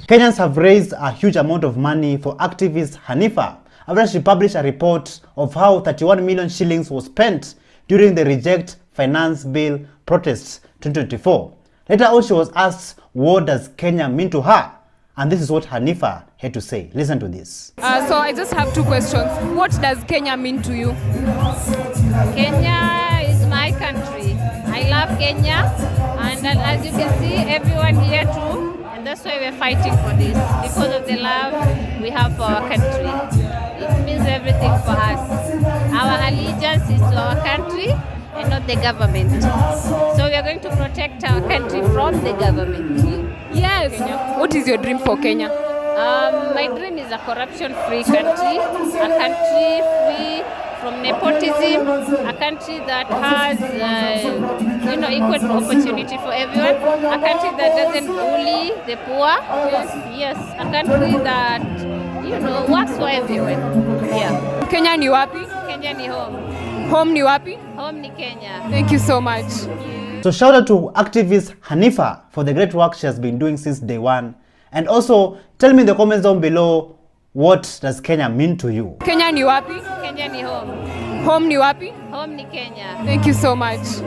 Kenyans have raised a huge amount of money for activist Hanifa after she published a report of how 31 million shillings was spent during the Reject Finance Bill protests 2024. Later on, she was asked, what does Kenya mean to her? And this is what Hanifa had to say. Listen to this. So I just have two questions. What does Kenya mean to you? Kenya is my country. I love Kenya. And as you can see, everyone here too. And that's why we're fighting for this. Because of the love we have for our country. It means everything for us. Our allegiance is to our country and not the government. So we are going to protect our country from the government. Yes. What is your dream for Kenya? My dream is a corruption-free country, a country free from nepotism, a country that has, equal opportunity for everyone, a country that doesn't bully the poor. Yes, a country that, works for everyone. Yeah. Kenya ni wapi? Kenya ni home. Home ni wapi? Home ni Kenya. Thank you so much. So shout out to activist Hanifa for the great work she has been doing since day one. And also, tell me in the comments down below, what does Kenya mean to you? Kenya ni wapi? Kenya ni home. Home ni wapi? Home ni Kenya. Thank you so much.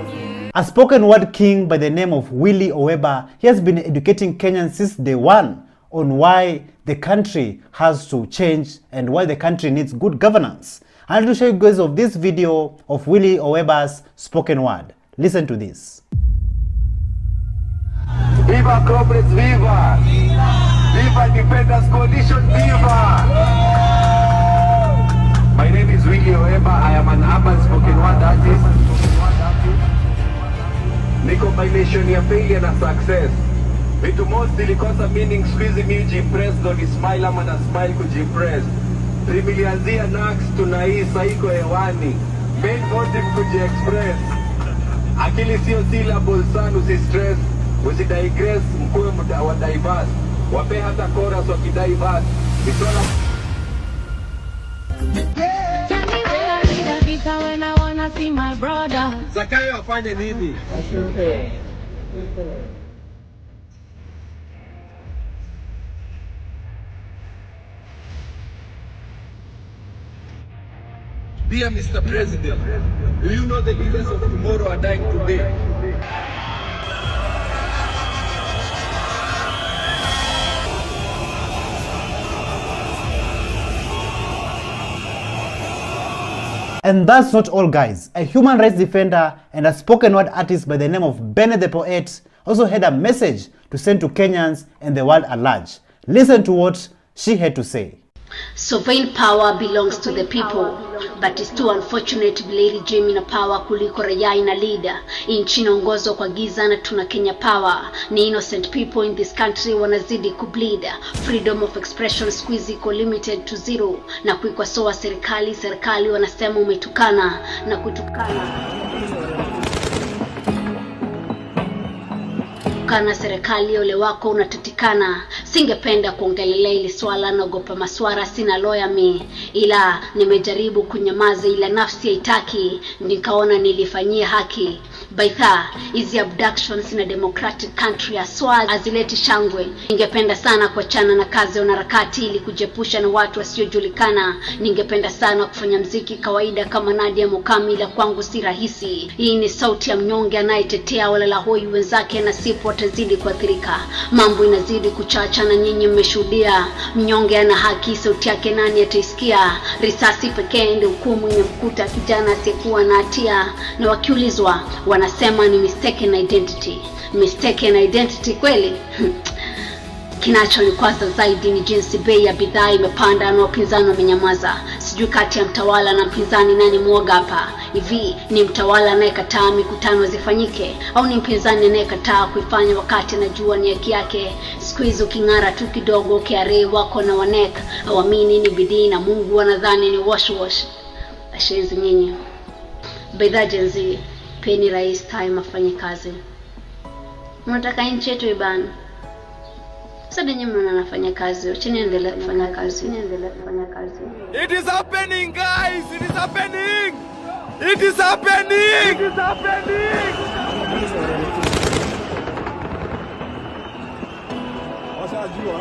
A spoken word king by the name of Willie Oweba, he has been educating Kenyans since day one on why the country has to change and why the country needs good governance. I want to show you guys of this video of Willie Oweba's spoken word. Listen to this. Viva corporates, viva! Viva Independence Coalition, viva! My name is Willie Oweba. I am an urban spoken word artist. Ni combination ya failure na success. Vitu most ilikosa meaning, squeeze music impress, don't smile ama na smile kujimpress. Tumilianzia nax tunai saiko hewani. Main motive kujiexpress. Akili sio syllable sana, usistress. Usidigress, mkuwe wa diverse. Wape hata chorus wakidiverse. When I wanna see my brother. Zakayo afanye nini? Dear Mr. President, do you know the leaders of tomorrow are dying today? And that's not all, guys. A human rights defender and a spoken word artist by the name of Bennett the Poet also had a message to send to Kenyans and the world at large. Listen to what she had to say. Sovereign power belongs to the people, but it's too unfortunate vile regime ina power kuliko raia ina leader. Nchi inaongozwa kwa giza na tuna Kenya power. Ni innocent people in this country wanazidi kubleed. Freedom of expression squeeze iko limited to zero. Na kuikosoa serikali wanasema umetukana na kutukana kutukana serikali ole wako unatatikana. Singependa kuongelelea ili swala, naogopa maswara, sina lawyer mi, ila nimejaribu kunyamaza ila nafsi haitaki, nikaona nilifanyia haki. Baitha, hizi abductions in a democratic country aswa azileti shangwe. Ningependa sana kuachana na kazi ya unaharakati ili kujepusha na watu wasiojulikana. Ningependa sana kufanya mziki kawaida kama Nadia Mukami, ila kwangu si rahisi. Hii ni sauti ya mnyonge anayetetea wala hoi wenzake, na sipo watazidi kuathirika. Mambo inazidi kuchacha na nyinyi mmeshuhudia. Mnyonge ana haki, sauti yake nani ataisikia? Risasi pekee ndio hukumu imemkuta kijana asiyekuwa na hatia, na wakiulizwa wanasema ni mistaken identity. Mistaken identity kweli? Kinachonikwaza zaidi ni jinsi bei ya bidhaa imepanda na wapinzani wamenyamaza. Sijui kati ya mtawala na mpinzani nani mwoga hapa. Hivi ni mtawala anayekataa mikutano zifanyike, au ni mpinzani anayekataa kuifanya wakati anajua ni haki yake? Siku hizo king'ara tu kidogo KRA wako na wanek hawamini ni bidii na Mungu, wanadhani ni wash. Ashenzi nyinyi. Bidhaa jenzi, peni rais time afanye kazi. Mnataka nchi yetu ibana. Sasa nyinyi mnafanya kazi, acheni endelee kufanya kazi. It is happening, guys. It is happening. It is happening. It is happening. Washajua.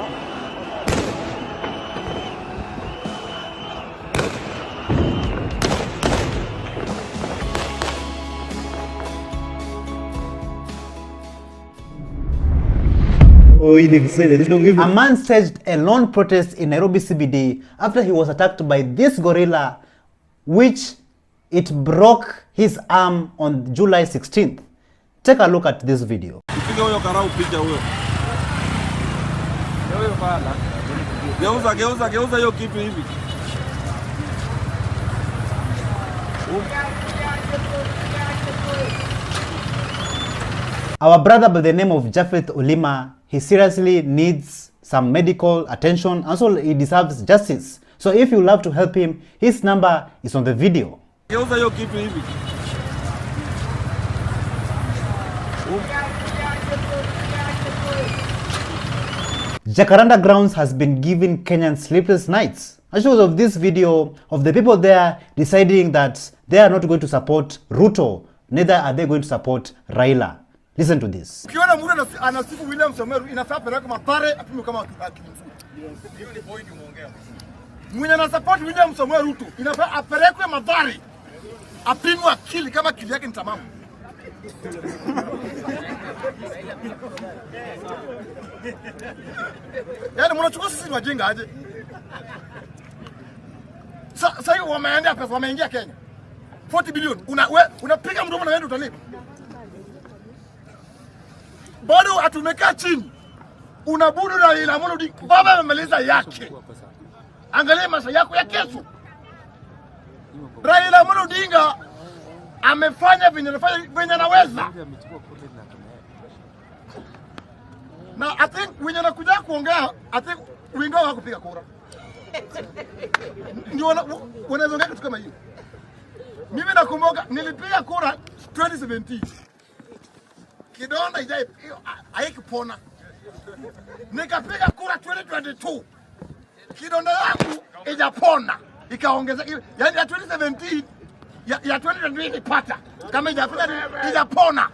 A man staged a lone protest in Nairobi CBD after he was attacked by this gorilla, which it broke his arm on July 16th. Take a look at this video. Geuza hiyo kitu hivi. Our brother by the name of Japheth Olima, he seriously needs some medical attention, and so he deserves justice. So if you love to help him, his number is on the video. Geuza hiyo kitu hivi. Jacaranda Grounds has been giving Kenyans sleepless nights. As shows of this video of the people there deciding that they are not going to support Ruto, neither are they going to support Raila. Listen to this. Ukiona mtu anasifu William Sameru inafaa peleka mapare apime kama akili mzuri. Hiyo ni point umeongea. Mwenye ana support William Sameru Ruto inafaa apelekwe mapare apimwe akili kama akili yake ni tamamu. Yaani mnachukua sisi ni wajinga aje? Sasa hiyo wameendea pesa, wameingia Kenya 40 bilioni. Unapiga mdomo na wewe utalipa. Bado atumekaa chini. Unabudu na Raila Amolo Odinga. Baba amemaliza yake. Angalia maisha yako ya kesho. Raila Amolo Odinga amefanya venye anaweza. Na I think wenye nakuja kuongea, I think wengi wao kupiga kura. Ndio wanaweza ongea kitu kama hiyo. Mimi nakumbuka nilipiga kura 2017. Kidonda ijai haikupona. Nikapiga kura 2022. Kidonda yangu ijapona. Ikaongeza yaani ya 2017 ya 2022 ipata. Kama ijapona.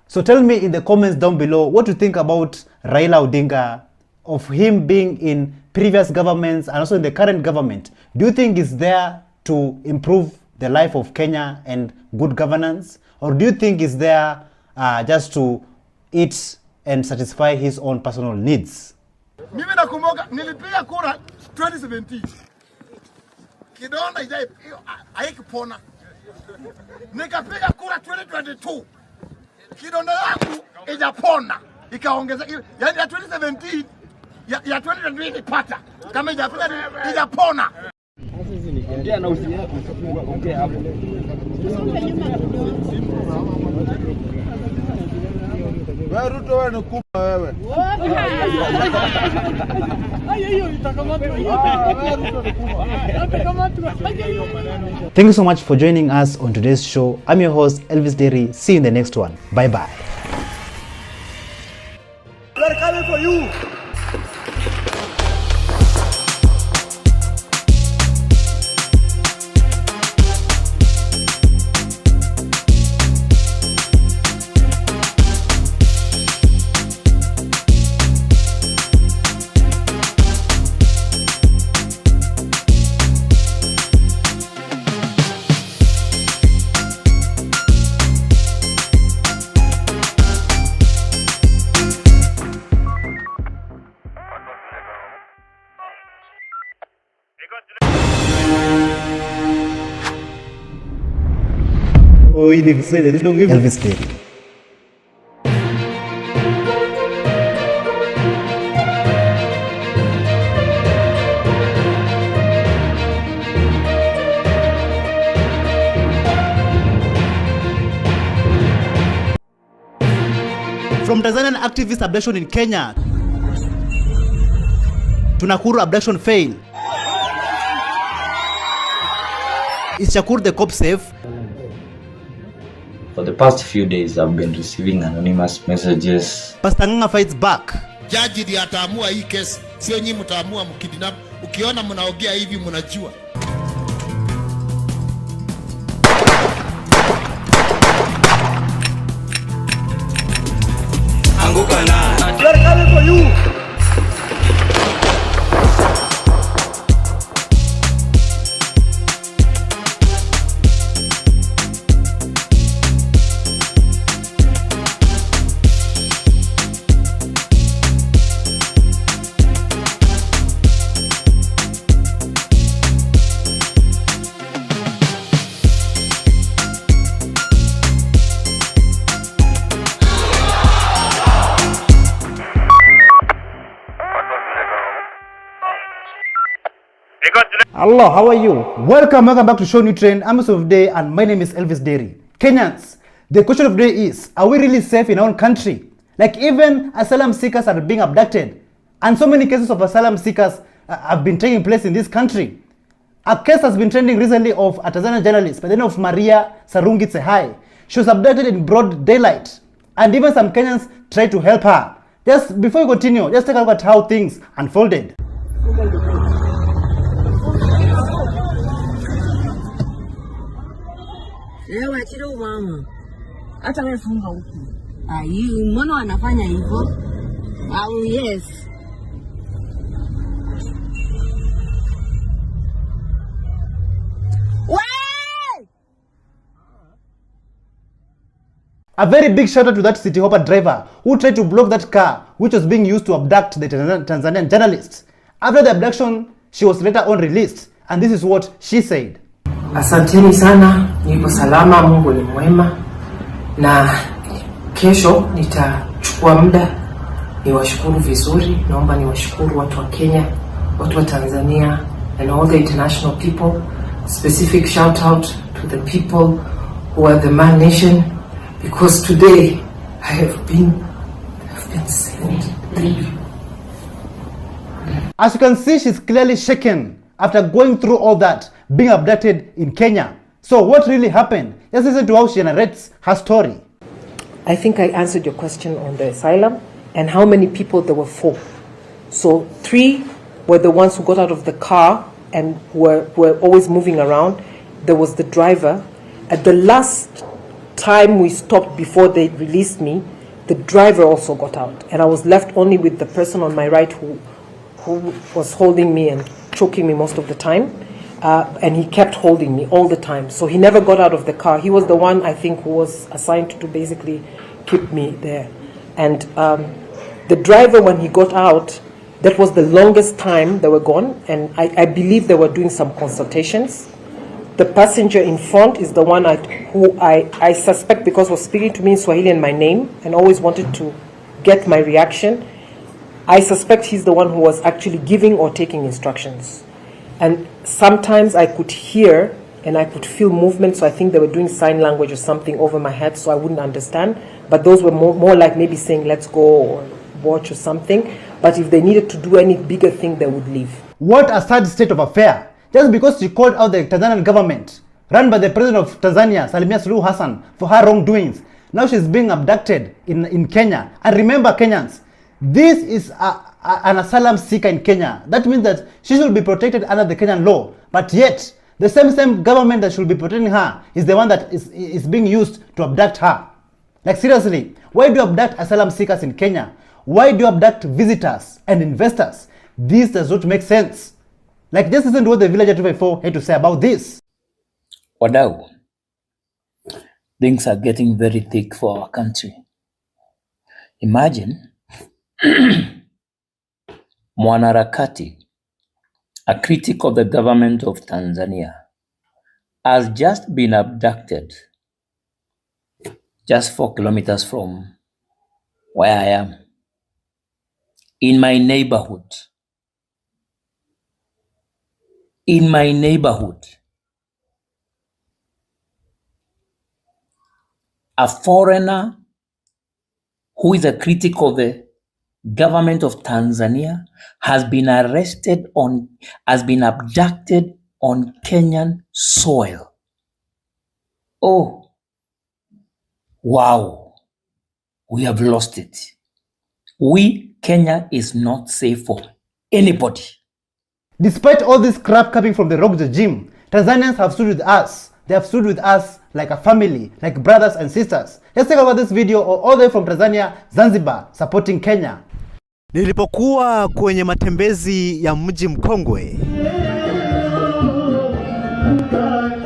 So tell me in the comments down below what you think about Raila Odinga, of him being in previous governments and also in the current government. Do you think he's there to improve the life of Kenya and good governance? Or do you think he's there just to eat and satisfy his own personal needs? Mimi nakumbuka nilipiga kura 2017. Kidonda ijai haikupona. Nikapiga kura 2022. Kidonda yangu ijapona. Ikaongeza yaani ya 2017 ya 2022 ipata. Kama ijapona. Ongea na ongea hapo. Wewe Ruto wewe ni kuma wewe. Thank you so much for joining us on today's show. I'm your host Elvis Derry. See you in the next one. Bye bye. you. Oh, Elvis did. From Tanzanian activist abduction in Kenya to Nakuru abduction fail. Is Shakur the cop safe? For the past few days, I've been receiving anonymous messages. Pastor Nganga fights back. Jaji ndiye ataamua hii kesi, sio nyinyi mtaamua mkidinap. Ukiona mnaongea hivi mnajua. Anguka na. We are coming for you. Hello, how are you? Welcome back to ShowNewTrend. I'm of the day and my name is Elvis Derry. Kenyans, the question of the day is, are we really safe in our own country? Like even asylum seekers are being abducted. And so many cases of asylum seekers have been taking place in this country. A case has been trending recently of a Tanzanian journalist by the name of Maria Sarungi Tsehai. She was abducted in broad daylight. And even some Kenyans tried to help her. Just before we continue, just take a look at how things unfolded. Leo achiro mama. Hata wewe funga huku. Hii mbona wanafanya hivyo? Au yes. A very big shout out to that city hopper driver who tried to block that car which was being used to abduct the Tanzanian journalist. After the abduction, she was later on released, and this is what she said. Asanteni sana, nipo salama, Mungu ni mwema. Na kesho nitachukua muda niwashukuru vizuri. Naomba niwashukuru watu wa Kenya, watu wa Tanzania and all the international people. Specific shout out to the people who are the man nation, because today I have been sent. Thank you. As you can see, she's clearly shaken after going through all that, being abducted in Kenya. So what really happened? Let's listen to how she narrates her story. I think I answered your question on the asylum and how many people there were 4. So 3 were the ones who got out of the car and were always moving around. There was the driver. At the last time we stopped before they released me, the driver also got out. And I was left only with the person on my right who was holding me and choking me most of the time. And he kept holding me all the time. So he never got out of the car. He was the one, I think, who was assigned to basically keep me there. And the driver, when he got out, that was the longest time they were gone. And I believe they were doing some consultations. The passenger in front is the one who I suspect, because was speaking to me in Swahili and my name and always wanted to get my reaction. I suspect he's the one who was actually giving or taking instructions. And sometimes I could hear and I could feel movement, so I think they were doing sign language or something over my head, so I wouldn't understand. But those were more like maybe saying, let's go or watch or something. But if they needed to do any bigger thing, they would leave. What a sad state of affair. Just because she called out the Tanzanian government, run by the president of Tanzania, Samia Suluhu Hassan, for her wrongdoings, now she's being abducted in Kenya. And remember, Kenyans, This is an asylum seeker in Kenya. That means that she should be protected under the Kenyan law. But yet, the same government that should be protecting her is the one that is being used to abduct her. Like seriously, why do you abduct asylum seekers in Kenya? Why do you abduct visitors and investors? This does not make sense. Like, just listen to what the villager 254 had to say about this. Wadau, things are getting very thick for our country. Imagine mwanaharakati, a critic of the government of Tanzania, has just been abducted just 4 kilometers from where I am, in my neighborhood. In my neighborhood, a foreigner who is a critic of the government of Tanzania has been abducted on Kenyan soil. Oh, wow, we have lost it. Kenya is not safe for anybody. Despite all this crap coming from the rogue regime, Tanzanians have stood with us. They have stood with us like a family, like brothers and sisters. Let's take a look at this video all the way from Tanzania, Zanzibar, supporting Kenya. Nilipokuwa kwenye matembezi ya mji mkongwe,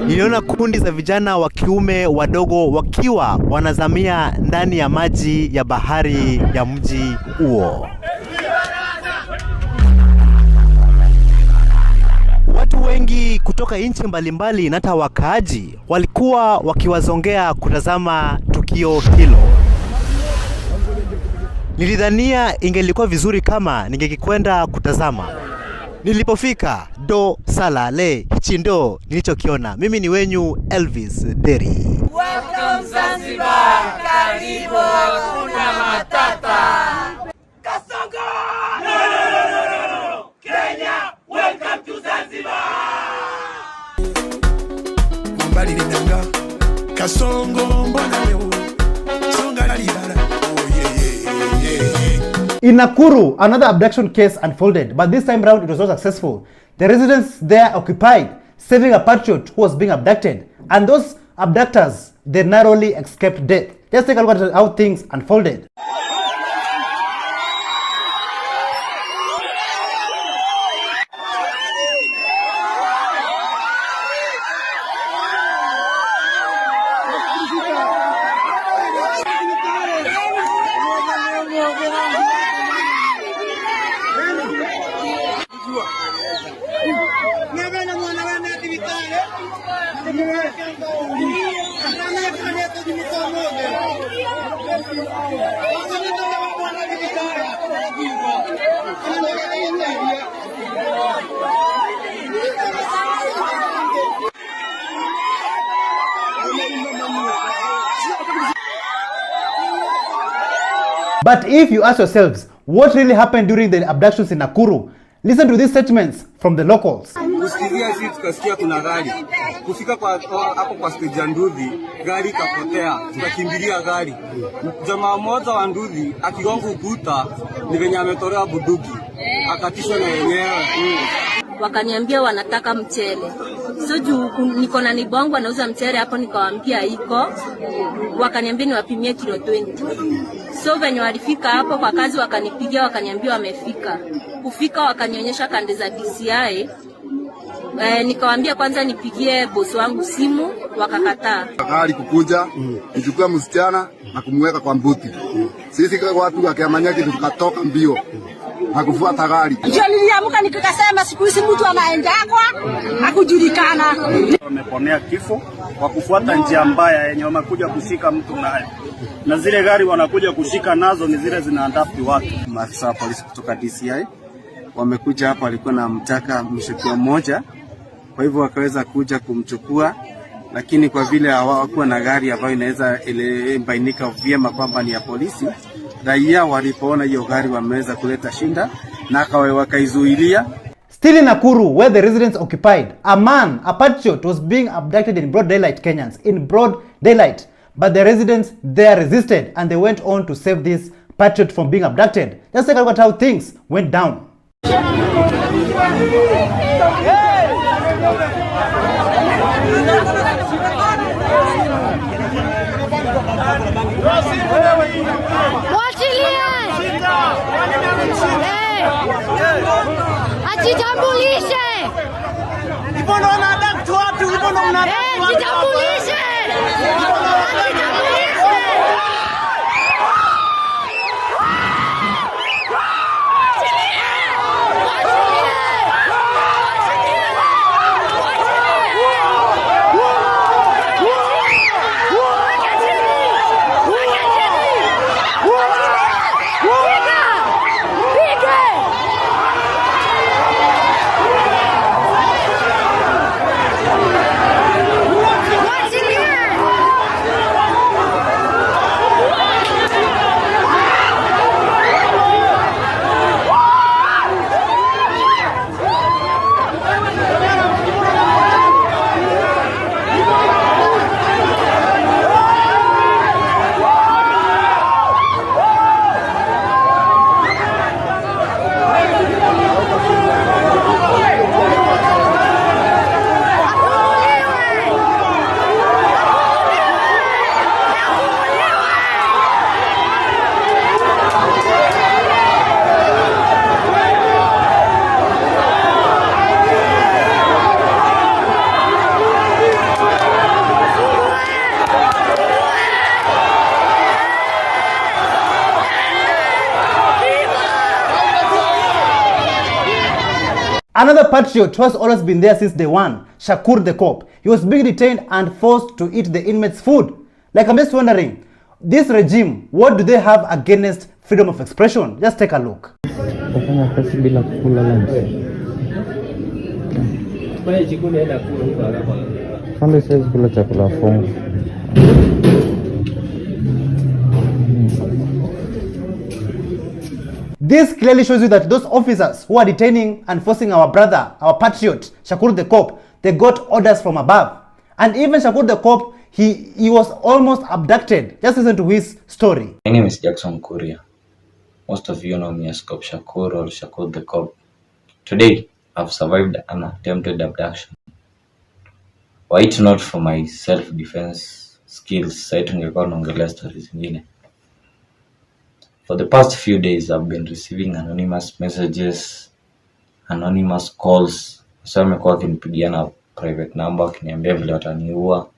niliona kundi za vijana wa kiume wadogo wakiwa wanazamia ndani ya maji ya bahari ya mji huo. Watu wengi kutoka nchi mbalimbali na hata wakaaji walikuwa wakiwazongea kutazama tukio hilo. Nilidhania ingelikuwa vizuri kama ningekwenda kutazama. Nilipofika do salale, hichi ndo nilichokiona. Mimi ni wenyu Elvis Deri. Welcome Zanzibar, karibu hakuna matata. Kasongo! No. Kenya, welcome to Zanzibar. Mbali linanga, kasongo mbona leo, songa la libara. In Nakuru, another abduction case unfolded, but this time round it was not successful. The residents there occupied, saving a patriot who was being abducted, and those abductors, they narrowly escaped death. Let's take a look at how things unfolded. But if you ask yourselves, what really happened during the abductions in Nakuru? Listen to these statements from the locals. Usikia sisi tukasikia kuna gari. Kufika kwa hapo kwa stage ya Nduthi, gari kapotea. Tukakimbilia gari. Jamaa mmoja wa Nduthi akigonga ukuta ni venye ametolewa bunduki. Akatishwa na yenyewe. Wakaniambia wanataka mchele. So juu niko na nibongo anauza mchele hapo, nikawaambia iko. Wakaniambia niwapimie kilo 20. So venye walifika hapo kwa kazi wakanipigia, wakaniambia wamefika. Kufika wakanionyesha kande za DCI. Nikawaambia kwanza nipigie bosi wangu simu, wakakataa. Gari kukuja, nichukua msichana na kumweka kwa mbuti. Sisi kwa watu wa Kiamanyaki tukatoka mbio. Hakufuata gari. Ndio niliamka nikasema siku hizi mtu anaenda kwa hakujulikana. Wameponea kifo kwa kufuata njia mbaya yenye wamekuja kushika mtu naye. Na zile gari wanakuja kushika nazo ni zile zinaandafi watu. Maafisa wa polisi kutoka DCI wamekuja hapa, walikuwa na mtaka mshukiwa mmoja. Kwa hivyo wakaweza kuja kumchukua, lakini kwa vile hawakuwa na gari ambayo inaweza bainika vyema kwamba ni ya polisi, raia walipoona hiyo gari wameweza kuleta shinda na wakaizuilia. Still in Nakuru, where the residents occupied, a patriot was being abducted in broad daylight, Kenyans, in broad daylight. But the residents there resisted and they went on to save this patriot from being abducted. Just take a look at how things went down. Ajitambulishe. Hivyo ndo wanadamu watu, hivyo ndo mnadamu watu. Ajitambulishe. Another patriot who has always been there since day one, Shakur the cop. He was being detained and forced to eat the inmates' food. Like, I'm just wondering, this regime, what do they have against freedom of expression? Just take a look. This clearly shows you that those officers who are detaining and forcing our brother, our patriot, Shakur the cop, they got orders from above. And even Shakur the cop, he was almost abducted. Just listen to his story. My name is Jackson Kuria. Most of you know me as Cop Shakur or Shakur the cop. Today, I've survived an attempted abduction. Were it not for my self-defense skills, stories zingine. For the past few days, I've been receiving anonymous messages, anonymous calls. So wamekuwa wakinipigiana private number, wakiniambia vile wataniua,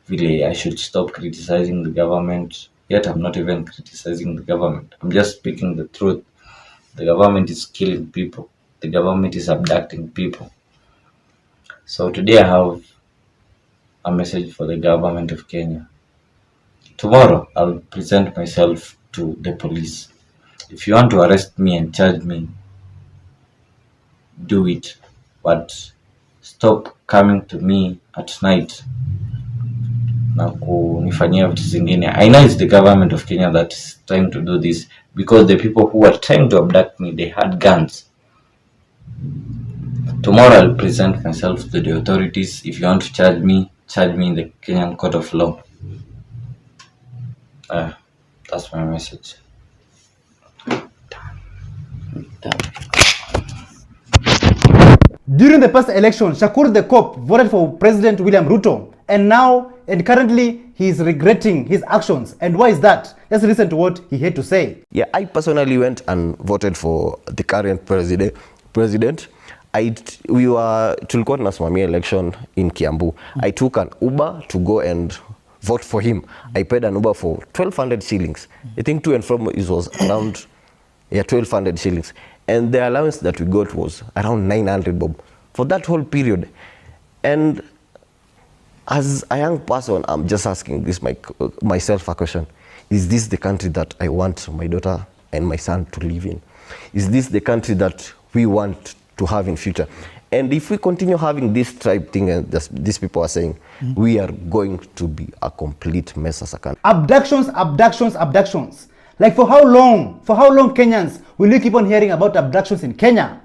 vile I should stop criticizing the government. Yet I'm not even criticizing the government. I'm just speaking the truth. The government is killing people. The government is abducting people. So today I have a message for the government of Kenya. Tomorrow I'll present myself to the police. If you want to arrest me and charge me, do it, but stop coming to me at night na kunifanyia vitu zingine. I know it's the government of Kenya that is trying to do this, because the people who are trying to abduct me, they had guns. Tomorrow I'll present myself to the authorities. If you want to charge me in the Kenyan court of law. That's my message. During the past election, Shakur the cop voted for President William Ruto, and currently he is regretting his actions. And why is that? Let's listen to what he had to say. Yeah, I personally went and voted for the current president. Tulikuwa tunasimamia election in Kiambu. I took an Uber to go and vote for him. I paid an Uber for 1,200 shillings. I think to and from it was around 1,200 shillings. And the allowance that we got was around 900 bob for that whole period. And as a young person, I'm just asking myself a question. Is this the country that I want my daughter and my son to live in? Is this the country that we want to have in future? And if we continue having this tribe thing, and these people are saying, we are going to be a complete mess as a country. Abductions. Like, for how long? For how long, Kenyans, will you keep on hearing about abductions in Kenya?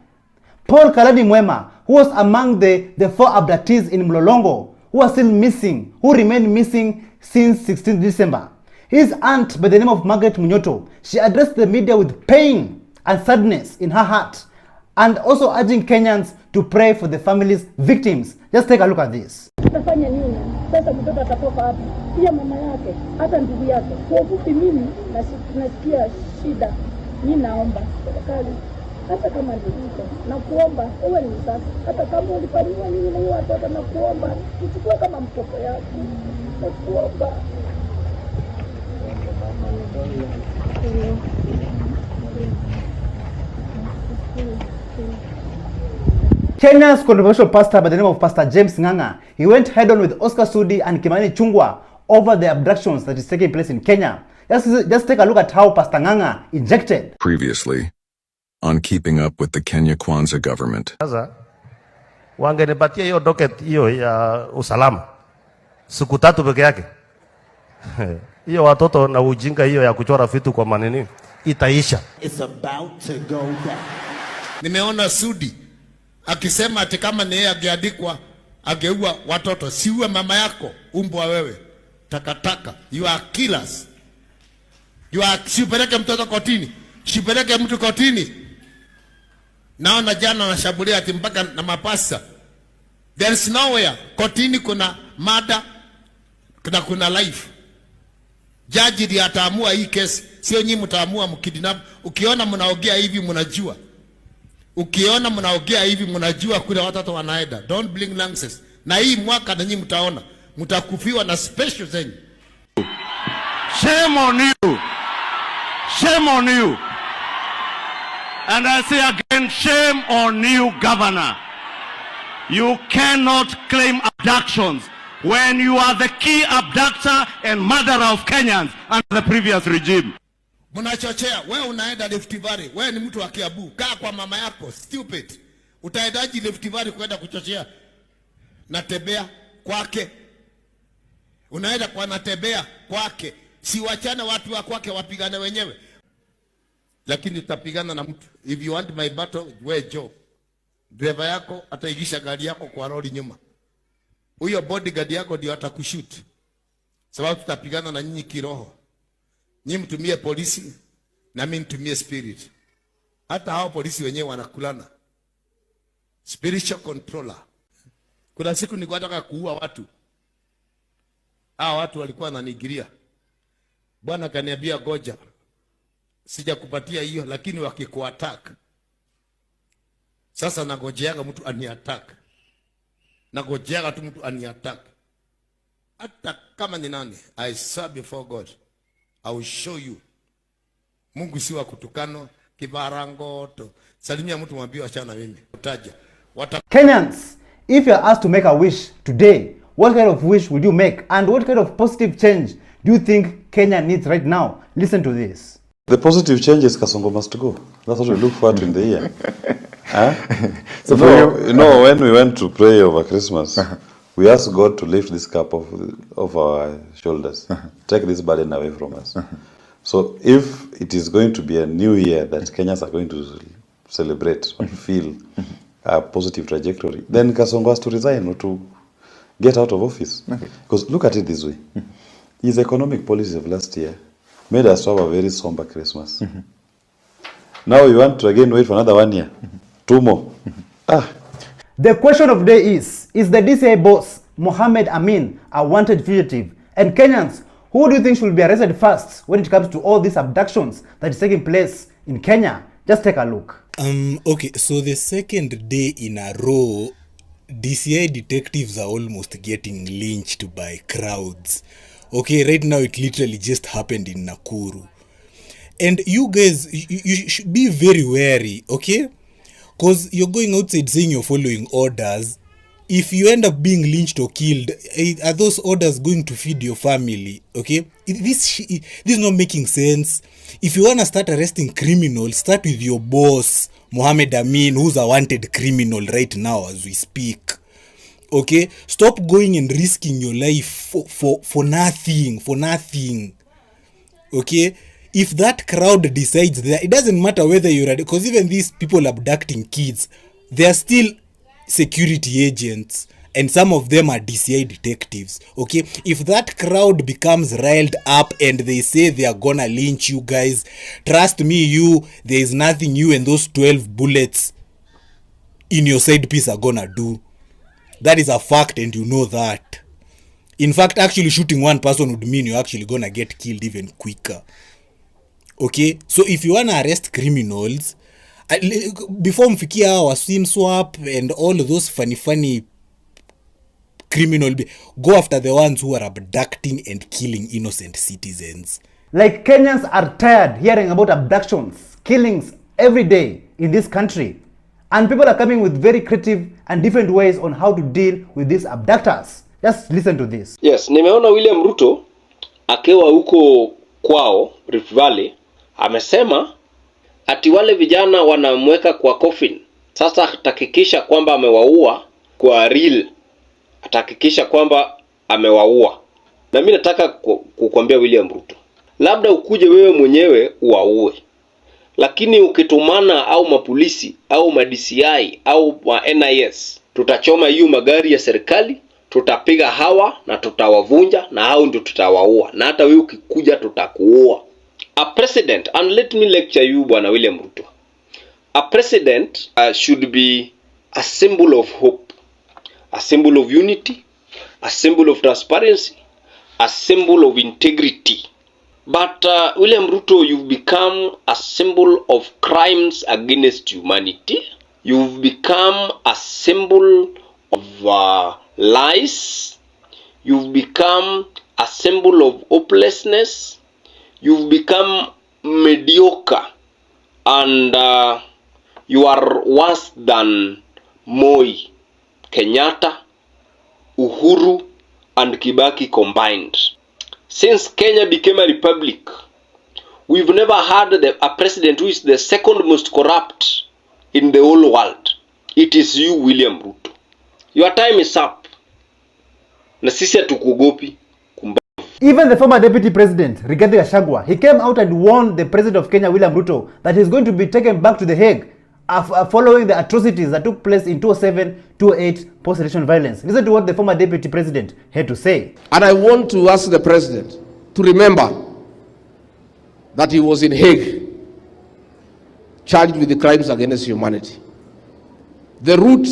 Paul Kalani Mwema, who was among the 4 abductees in Mlolongo, who are still missing, who remain missing since 16th December. His aunt, by the name of Margaret Munyoto, she addressed the media with pain and sadness in her heart, and also urging Kenyans to pray for the family's victims. Just take a look at this. Tutafanya nini? Sasa mtoto atatoka wapi? Pia mama yake, hata ndugu yake. Kwa ufupi mimi nasikia shida. Mimi naomba serikali hata kama ndivyo na kuomba uwe ni msafi. Hata kama ulifanywa nini na watoto na kuomba usichukue kama mtoto yako. Na kuomba. Kenya's controversial pastor by the name of Pastor James Ng'ang'a, he went head-on with Oscar Sudi and Kimani Chungwa over the abductions that is taking place in Kenya. Just take a look at how Pastor Ng'ang'a injected. Previously, on Keeping Up with the Kenya Kwanza government. Sasa wangenipatia hiyo docket hiyo ya usalama siku 3 peke yake. Hiyo watoto na ujinga hiyo ya kuchora vitu kwa maneno itaisha. It's about to go down. Nimeona Sudi akisema ati kama ni yeye angeandikwa angeua watoto, siue mama yako, umbwa wewe, takataka, you are killers. You are, sipeleke mtoto kotini, sipeleke mtu kotini. Naona jana wanashambulia ati mpaka na mapasa. There is nowhere. Kotini kuna mada, kuna life. Jaji ndiye ataamua hii kesi, sio nyinyi mtaamua mkidinap. Ukiona mnaongea hivi mnajua. Ukiona mnaongea hivi mnajua kule watoto wanaenda. Don't blink nonsense. Na hii mwaka na nyinyi mtaona mtakufiwa na special zenyu. Shame on you. Shame on you. And I say again, shame on you, Governor. You cannot claim abductions when you are the key abductor and murderer of Kenyans under the previous regime. Mnachochea, wewe unaenda Rift Valley, wewe ni mtu wa Kiambu, kaa kwa mama yako, stupid. Utaendaje Rift Valley kwenda kuchochea? Natembea kwake. Unaenda kwa natembea kwake. Si wachana watu wa kwake wapigane wenyewe. Lakini utapigana na mtu. If you want my battle, wewe Joe. Driver yako ataigisha gari yako kwa lori nyuma. Huyo bodyguard yako ndio atakushoot. Sababu tutapigana na nyinyi kiroho. Nyinyi mtumie polisi na mimi nitumie spirit. Hata hao polisi wenyewe wanakulana. Spiritual controller. Kuna siku nilikuwa nataka kuua watu. Hao watu walikuwa wananigiria. Bwana kaniambia goja. Sijakupatia hiyo lakini wakikuattack. Sasa nagojeaga mtu aniattack. Nagojeaga tu mtu aniattack. Hata kama ni nani, I swear before God, I will show you. Mungu si wa kutukano, kibarangoto. Salimia mtu mwambie achana mimi. Utaja. Kenyans, if you are asked to make a wish today, what kind of wish would you make? And what kind of positive change do you think Kenya needs right now? Listen to this. The positive change is Kasongo must go. That's what we look forward to in the year. Huh? So you know, when we went to pray over Christmas, we asked God to lift this cup of our shoulders, take this burden away from us. So if it is going to be a new year that Kenyans are going to celebrate or feel a positive trajectory, then Kasongo has to resign or to get out of office. Because look at it this way. His economic policies of last year made us have a very somber Christmas. Now you want to again wait for another 1 year. 2 more. The question of the day is the DCI boss, Mohammed Amin, a wanted fugitive? And Kenyans, who do you think should be arrested first when it comes to all these abductions that is taking place in Kenya? Just take a look. Okay, so the second day in a row, DCI detectives are almost getting lynched by crowds. Okay, right now it literally just happened in Nakuru. And you guys, you should be very wary, okay? Because you're going outside saying you're following orders. If you end up being lynched or killed, are those orders going to feed your family? Okay? This is not making sense. If you want to start arresting criminals, start with your boss, Mohammed Amin, who's a wanted criminal right now as we speak. Okay? Stop going and risking your life for nothing. For nothing. Okay? If that crowd decides that, it doesn't matter whether you're, because even these people abducting kids, they are still security agents and some of them are DCI detectives. Okay, if that crowd becomes riled up and they say they are gonna lynch you guys, trust me, there is nothing you and those 12 bullets in your side piece are gonna do. That is a fact, and you know that. In fact, actually shooting one person would mean you're actually gonna get killed even quicker. Okay, so if you wanna arrest criminals, before mfikia our swim swap and all of those funny criminal, go after the ones who are abducting and killing innocent citizens. Like, Kenyans are tired hearing about abductions, killings every day in this country. And people are coming with very creative and different ways on how to deal with these abductors. Just listen to this. Yes, nimeona William Ruto akiwa huko kwao Rift Valley amesema ati wale vijana wanamweka kwa coffin. Sasa atahakikisha kwamba amewaua kwa real. Atahakikisha kwamba amewaua. Na mimi nataka kukuambia William Ruto, labda ukuje wewe mwenyewe uwaue. Lakini ukitumana au mapolisi au ma-DCI au NIS, tutachoma hiyo magari ya serikali, tutapiga hawa na tutawavunja na hao ndio tutawaua. Na hata wewe ukikuja tutakuua. A president, and let me lecture you bwana William Ruto. A president should be a symbol of hope, a symbol of unity, a symbol of transparency, a symbol of integrity. But William Ruto, you've become a symbol of crimes against humanity. You've become a symbol of lies. You've become a symbol of hopelessness. You've become mediocre. And you are worse than Moi, Kenyatta, Uhuru, and Kibaki combined. Since Kenya became a republic, we've never had a president who is the second most corrupt in the whole world. It is you, William Ruto. Your time is up. Na sisi hatukuogopi. Even the former deputy president, Rigathi Gachagua, he came out and warned the president of Kenya, William Ruto, that he's going to be taken back to the Hague following the atrocities that took place in 2007-2008 post-election violence. Listen to what the former deputy president had to say. And I want to ask the president to remember that he was in Hague, charged with the crimes against humanity. The route